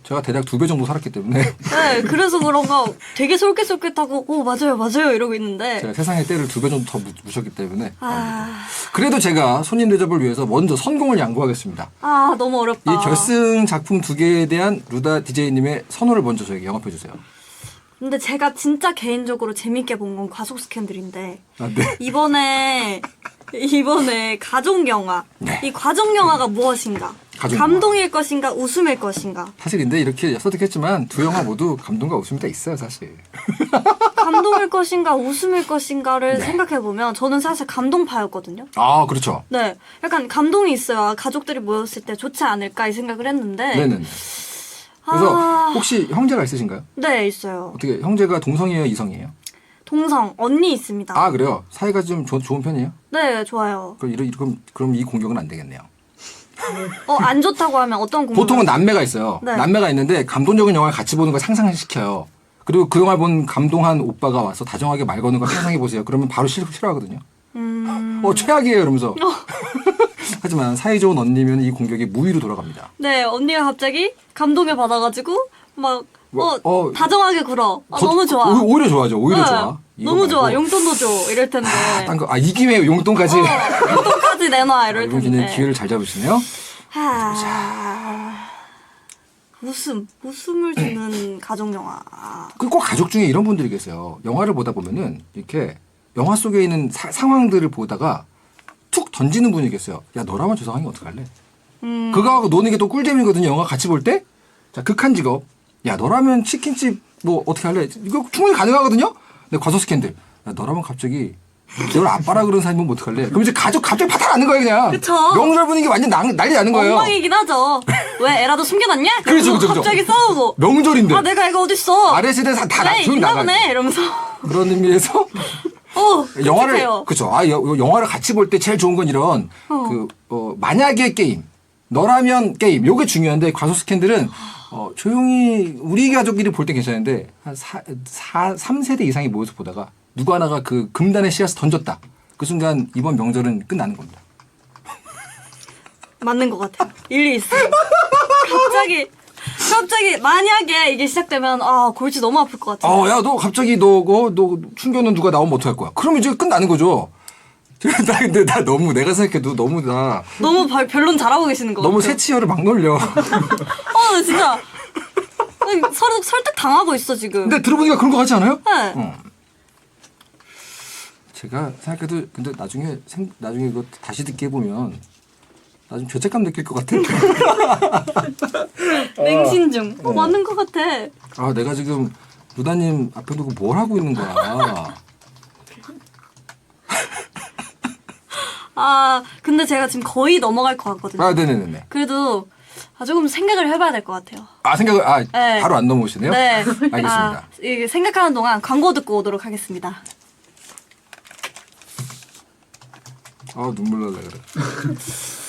제가 대략 2배 정도 살았기 때문에 네, 그래서 그런가 되게 솔깃솔깃하고, 맞아요, 이러고 있는데. 제가 세상의 때를 2배 정도 더 묻혔기 때문에 아, 그래도 제가 손님 대접을 위해서 먼저 선공을 양보하겠습니다. 너무 어렵다. 이 결승 작품 2개에 대한 루다 DJ님의 선호를 먼저 저에게 영업해 주세요. 근데 제가 진짜 개인적으로 재밌게 본 건 과속 스캔들인데, 아, 네. 이번에 가족 영화. 네. 이 가족 영화가 무엇인가? 가족 감동일 것인가, 웃음일 것인가? 사실 근데 이렇게 선택했지만 두 영화 모두 감동과 웃음이 다 있어요, 사실. 감동일 것인가, 웃음일 것인가를 네. 생각해보면, 저는 사실 감동파였거든요. 아, 그렇죠. 네. 약간 감동이 있어야 가족들이 모였을 때 좋지 않을까 이 생각을 했는데. 네네네. 그래서 아. 혹시 형제가 있으신가요? 네, 있어요. 어떻게 형제가 동성이에요, 이성이에요? 동성, 언니 있습니다. 아, 그래요? 사이가 좀 좋은 편이에요? 네, 좋아요. 그럼 이 공격은 안 되겠네요. 안 좋다고 하면 어떤 공부? 보통은 남매가 있어요. 네. 남매가 있는데 감동적인 영화를 같이 보는 걸 상상시켜요. 그리고 그 영화를 본 감동한 오빠가 와서 다정하게 말 거는 걸 상상해 보세요. 그러면 바로 싫어하거든요. 최악이에요, 이러면서. 하지만 사이좋은 언니면 이 공격이 무위로 돌아갑니다. 네, 언니가 갑자기 감동을 받아가지고 막 다정하게 굴어. 너무 좋아. 오히려 좋아죠. 오히려 네, 좋아. 이거 너무 좋아. 말고. 용돈도 줘. 이럴 텐데. 이 김에 용돈까지. 용돈까지 내놔. 이럴 이분 기는 텐데. 기회를 잘 잡으시네요. 웃음을 주는 가족 영화. 꼭 가족 중에 이런 분들이 계세요. 영화를 보다 보면은 이렇게 영화 속에 있는 상황들을 보다가 툭 던지는 분이 계세요. 야, 너라면 저 상황이 어떡할래? 그거하고 노는 게 또 꿀잼이거든요. 영화 같이 볼 때. 자, 극한 직업. 야, 너라면 치킨집 뭐 어떻게 할래? 이거 충분히 가능하거든요. 근데 과속 스캔들. 야, 너라면 갑자기 널 아빠라 그러는 사람이 보면 어떡할래? 그럼 이제 가족 갑자기 파탄 나는 거예요, 그냥. 그쵸. 명절 분위기 완전 난리 나는 거예요. 엉망이긴 하죠. 왜 애라도 숨겨놨냐? 그렇죠, 그렇죠, 갑자기 싸우고. 명절인데. 내가 이거 어딨어? 아래 세대 다 네, 조용히 있나 나가. 보네. 이러면서. 그런 의미에서 영화를 끔찍해요. 그죠. 영화를 같이 볼 때 제일 좋은 건 이런 만약의 게임, 너라면 게임. 요게 중요한데 과속 스캔들은 조용히 우리 가족끼리 볼 때 괜찮은데 한 3세대 이상이 모여서 보다가 누구 하나가 그 금단의 씨앗을 던졌다. 그 순간 이번 명절은 끝나는 겁니다. 맞는 것 같아요. 일리 있어요. 갑자기 만약에 이게 시작되면 골치 너무 아플 것 같아요. 야, 너 갑자기 너 충격은 누가 나오면 어떡할 거야? 그러면 이제 끝나는 거죠. 근데 내가 생각해도 너무 너무 변론 잘하고 계시는 것 너무 같아요. 새치열을 막 놀려. 나 진짜 서로 설득 당하고 있어 지금. 근데 들어보니까 그런 거 같지 않아요? 네. 제가 생각해도 근데 나중에 이거 다시 듣게 해보면 나 좀 죄책감 느낄 것 같아. 맹신중. 맞는 것 같아. 내가 지금 루다님 앞에 두고 뭘 하고 있는 거야. 근데 제가 지금 거의 넘어갈 것 같거든요. 네네네. 그래도 조금 생각을 해봐야 될 것 같아요. 생각을 네. 바로 안 넘어오시네요. 네. 알겠습니다. 이게 생각하는 동안 광고 듣고 오도록 하겠습니다. 눈물 날라 그래.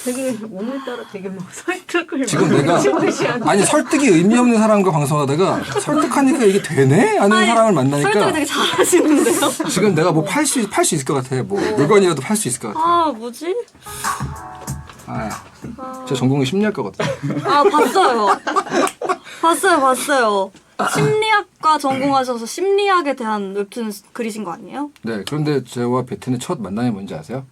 되게 오늘따라 되게 막 설득을 지금 내가 설득이 의미 없는 사람과 방송하다가 설득하니까 이게 되네 하는 사람을 만나니까 설득을 되게 잘하시는데요. 지금 내가 뭐 팔 수 있을 것 같아. 뭐 물건이라도 팔 수 있을 것 같아. 뭐지? 제 전공이 심리학과거든. 봤어요. 심리학과 전공하셔서 심리학에 대한 웹툰 그리신 거 아니에요? 네, 그런데 저와 베트의 첫 만남이 뭔지 아세요?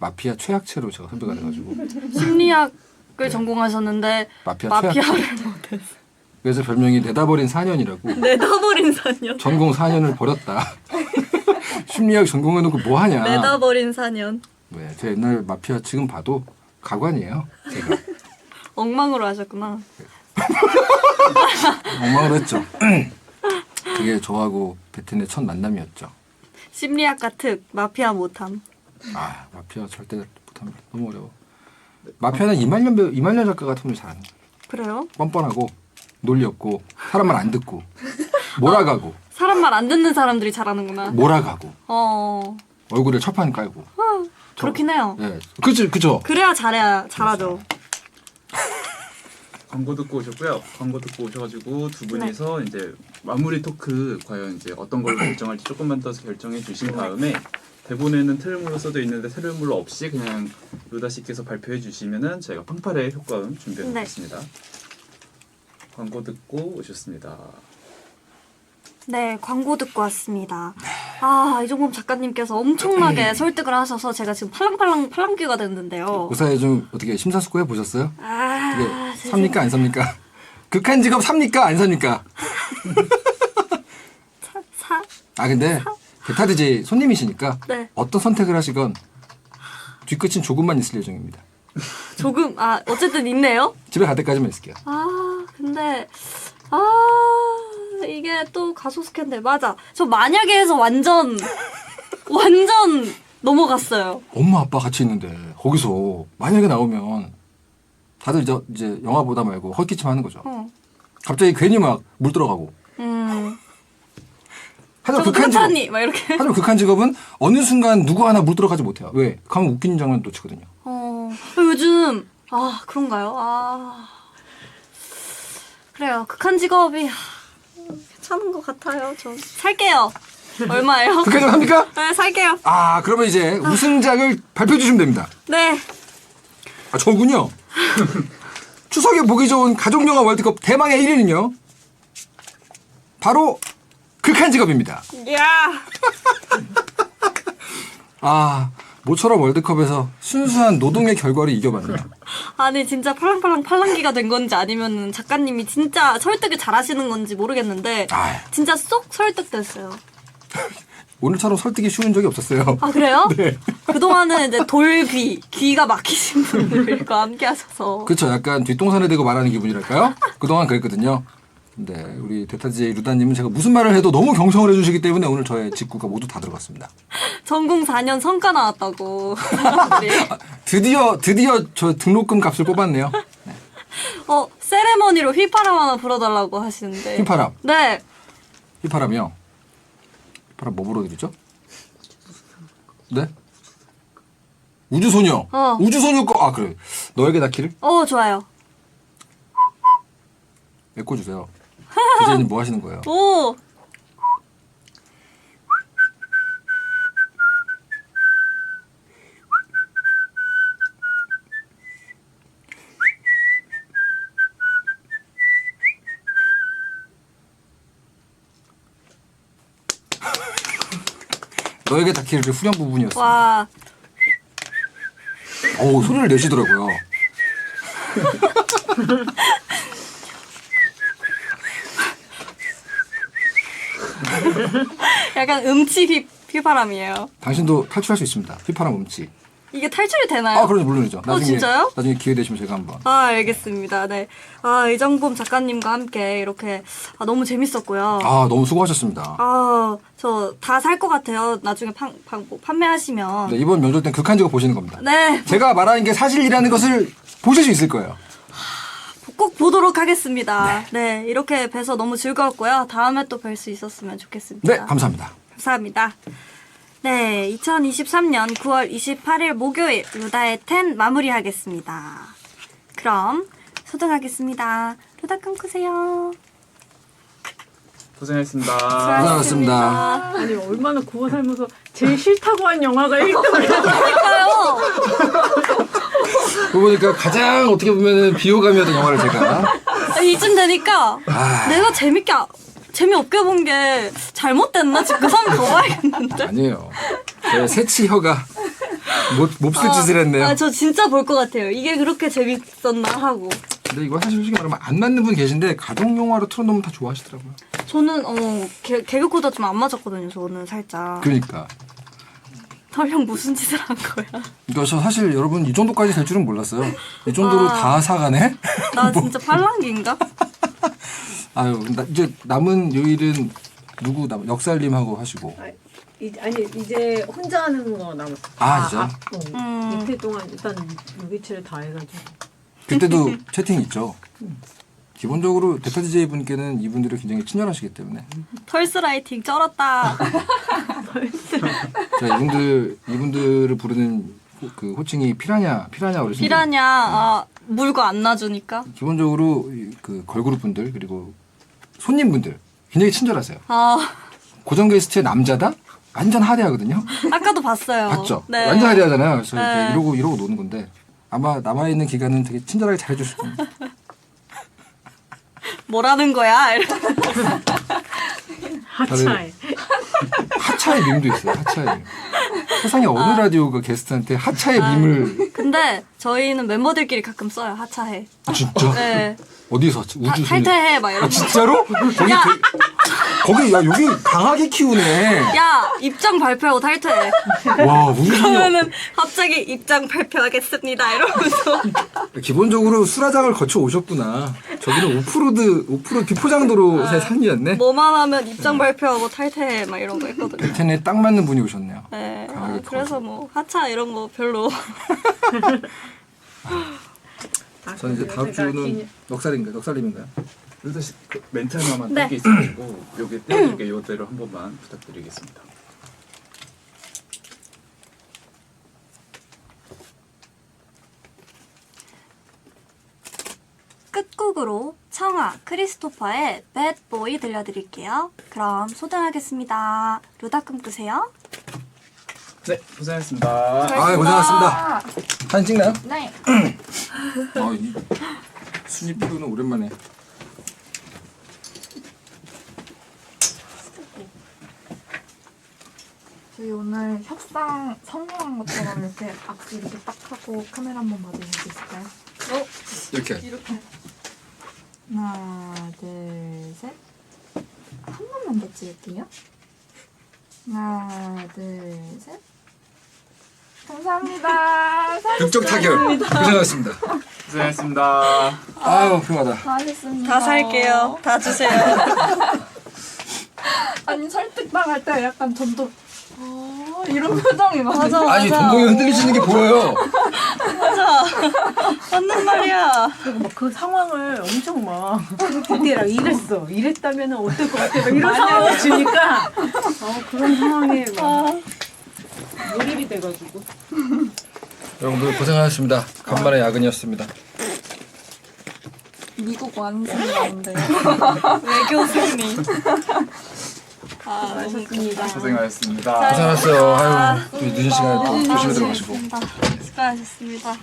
마피아 최악체로 제가 섭외가 돼가지고. 심리학을 전공하셨는데 마피아를 못했어요. 그래서 별명이 내다버린 4년이라고. 내다버린 4년. 전공 4년을 버렸다. 심리학 전공해놓고 뭐 하냐. 내다버린 4년. 네, 제 옛날 마피아 지금 봐도 가관이에요. 제가. 엉망으로 하셨구나. 엉망으로 했죠. 그게 저하고 베트의 첫 만남이었죠. 심리학과 특 마피아 못함. 마피아 절대 텀블. 너무 어려워. 마피아는 이말년 작가가 텀블 잘하는 거야. 그래요? 뻔뻔하고 논리 없고 사람 말 안 듣고 몰아가고 사람 말 안 듣는 사람들이 잘하는구나. 몰아가고 어, 얼굴에 철판 깔고. 그렇긴 해요. 예, 그죠. 그래야 잘하죠. 광고 듣고 오셨고요. 광고 듣고 오셔가지고 두 분이서 이제 마무리 토크 과연 이제 어떤 걸로 결정할지 조금만 더 결정해 주신 다음에 대본에는 틀물로 써져 있는데 틀물로 없이 그냥 루다 씨께서 발표해 주시면은 저희가 팡팔의 효과음 준비해 네. 놓겠습니다. 광고 듣고 오셨습니다. 네, 광고 듣고 왔습니다. 아, 이종범 작가님께서 엄청나게 설득을 하셔서 제가 지금 팔랑귀가 됐는데요. 고사에 좀 어떻게 심사숙고해 보셨어요? 아, 이게 삽니까 안 삽니까? 극한 직업 삽니까 안 삽니까? 근데 게타드제 손님이시니까 네. 어떤 선택을 하시건 뒤끝은 조금만 있을 예정입니다. 조금, 어쨌든 있네요. 집에 갈 때까지만 있을게요. 근데, 이게 또 가소스캔들. 맞아. 저 만약에 해서 완전 넘어갔어요. 엄마 아빠 같이 있는데 거기서 만약에 나오면 다들 이제 영화 보다 말고 헛기침 하는 거죠. 갑자기 괜히 막 물 들어가고. 저도 그렇다니! 막 이렇게. 하지만 극한 직업은 어느 순간 누구 하나 물 들어가지 못해요. 왜? 가면 웃기는 장면 놓치거든요. 요즘, 그런가요? 그래요. 극한 직업이 괜찮은 것 같아요. 저 살게요. 얼마예요? 극한 직업 합니까? 네, 살게요. 그러면 이제 우승작을 발표해 주시면 됩니다. 네. 저군요. 추석에 보기 좋은 가족영화 월드컵 대망의 1위는요. 바로 극한 직업입니다. 야 모처럼 월드컵에서 순수한 노동의 결과를 이겨봤네요. 아니 진짜 팔랑귀가 된 건지 아니면 작가님이 진짜 설득을 잘하시는 건지 모르겠는데 진짜 쏙 설득됐어요. 오늘처럼 설득이 쉬운 적이 없었어요. 그래요? 네. 그동안은 이제 귀가 막히신 분들과 함께 하셔서. 그렇죠. 약간 뒷동산에 대고 말하는 기분이랄까요? 그동안 그랬거든요. 근데 우리 데타지의 루다님은 제가 무슨 말을 해도 너무 경청을 해주시기 때문에 오늘 저의 직구가 모두 다 들어갔습니다. 전공 4년 성과 나왔다고 사람들이. 드디어 저 등록금 값을 뽑았네요. 네. 세레머니로 휘파람 하나 불어달라고 하시는데. 휘파람. 네. 휘파람이요. 휘파람 뭐 불어드리죠? 네? 우주소녀. 우주소녀 거. 그래. 너에게 닿기를? 좋아요. 메꿔주세요. 디제이님 뭐 하시는 거예요? 오. 너에게 닿기를 후렴 부분이었어요. 와. 소리를 내시더라고요. 약간 휘파람이에요. 당신도 탈출할 수 있습니다. 휘파람 음치. 이게 탈출이 되나요? 그럼요, 물론이죠. 나중에, 진짜요? 나중에 기회 되시면 제가 한번. 알겠습니다. 네. 이정범 작가님과 함께 이렇게 너무 재밌었고요. 너무 수고하셨습니다. 저 다 살 것 같아요. 나중에 판매하시면. 네, 이번 명절 땐 극한 직업 보시는 겁니다. 네. 제가 말하는 게 사실이라는 것을 보실 수 있을 거예요. 꼭 보도록 하겠습니다. 네. 이렇게 뵈서 너무 즐거웠고요. 다음에 또 뵐 수 있었으면 좋겠습니다. 네, 감사합니다. 감사합니다. 네, 2023년 9월 28일 목요일 루다의 10 마무리하겠습니다. 그럼 소등하겠습니다. 루다 끊으세요. 고생하셨습니다. 수고하셨습니다. 아니 얼마나 구워 살면서 제일 싫다고 한 영화가 1등을 해서 그러니까요. 그러고 보니까 가장 어떻게 보면 비호감이었던 영화를 제가. 이쯤 되니까 내가 재미없게 본 게 잘못됐나? 지금 그 사람 더 봐야겠는데? 아니에요. 제 새치혀가 몹쓸 짓을 했네요. 저 진짜 볼 것 같아요. 이게 그렇게 재밌었나 하고. 근데 이거 사실 솔직히 말하면 안 맞는 분 계신데 가족영화로 틀어놓으면 다 좋아하시더라고요. 저는 개그 코드 좀 안 맞았거든요. 저는 살짝. 그러니까. 형 무슨 짓을 한 거야? 그러니까 저 사실 여러분 이 정도까지 될 줄은 몰랐어요. 이 정도로 다 사가네? 나 진짜 팔랑귀인가? 이제 남은 요일은 역살님하고 하시고. 아니 이제 혼자 하는 거 남았어. 아, 진짜? 이틀 동안 일단 6일치를 다 해가지고. 그때도 채팅 있죠. 기본적으로 대타 DJ 분께는 이분들이 굉장히 친절하시기 때문에 털스라이팅 쩔었다. 제가 이분들을 부르는 그 호칭이 피라냐 어르신들. 피라냐 아, 물고 안 놔주니까. 기본적으로 그 걸그룹 분들 그리고 손님분들 굉장히 친절하세요. 아 고정 게스트의 남자다 완전 하대하거든요. 아까도 봤어요. 봤죠? 네. 완전 하대하잖아요. 그래서 네. 이렇게 이러고 노는 건데 아마 남아 있는 기간은 되게 친절하게 잘해주실 겁니다. 뭐라는 거야? 하차에. 하차의 밈도 있어요. 하차의 밈. 세상에 어느 라디오가 게스트한테 하차의 밈을 근데 저희는 멤버들끼리 가끔 써요. 하차해. 아, 진짜? 네. 어디서 우주 소리? 탈퇴해 막 이런 거. 진짜로? 거기 야 여기 강하게 키우네. 야 입장 발표하고 탈퇴해. 와 우주소녀. 그러면은 갑자기 입장 발표하겠습니다 이러면서. 기본적으로 수라장을 거쳐 오셨구나. 저기는 오프로드 비포장도로의 삶이었네. 뭐만 하면 입장 발표하고 탈퇴해 막 이런 거 했거든요. 베텐에 딱 맞는 분이 오셨네요. 네. 강하게 그래서 뭐 하차 이런 거 별로. 저는 이제 다음 주는 넉살님인가요? 다시 그 멘트 하나만 네. 딴게 있어가지고 요게 떼어줄게 이대로 한 번만 부탁드리겠습니다. 끝곡으로 청아 크리스토퍼의 배드보이 들려드릴게요. 그럼 소등하겠습니다. 루다 꿈꾸세요. 네, 고생하셨습니다. 아 고생하셨습니다. 사진 찍나요? 네. 이 수지 피부는 오랜만에. 저희 오늘 협상 성공한 것처럼 이렇게 악수 이렇게 딱 하고 카메라 한번 봐주실 수 있을까요? 이렇게. 하나, 둘, 셋. 한 번만 더 찍을게요. 하나, 둘, 셋. 감사합니다. 극적 타결. 고생하셨습니다. 고생하셨습니다. 아유 피곤하다. 잘하셨습니다. 다 살게요. 다 주세요. 아니 설득당할 때 약간 전도 이런 표정이 맞아. 아니 동공이 흔들리시는 게 보여요. 맞는 말이야. 그리고 막 그 상황을 엄청 막 디테일하게 이랬다면 어떨 것 같아 막 이런 상황을 주니까 그런 상황에 막 몰입이 돼가지고 여러분들 고생하셨습니다. 간만에 야근이었습니다. 미국 완승이라는데. 외교 승리. 하셨습니다. 고생하셨습니다. 고생하셨어요. 아유 또 늦은 시간에 또 조심히 들어가시고. 수고하셨습니다.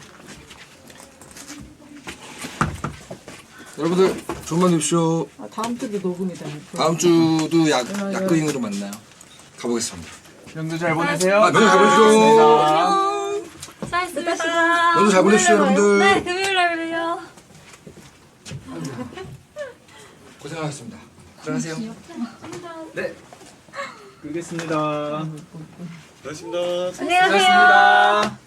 여러분들 좋은 밤 되십시오. 다음 주도 녹음이다. 다음 주도 약근으로 만나요. 가보겠습니다. 명도 잘 보내세요. 명도 잘 보내십시오. 수고하셨습니다. 명도 잘 보내십시오, 여러분들. 네, 금요일날 봬요. 고생하셨습니다. 들어가세요. 네. 끄겠습니다. 안녕하세요. 고생하셨습니다.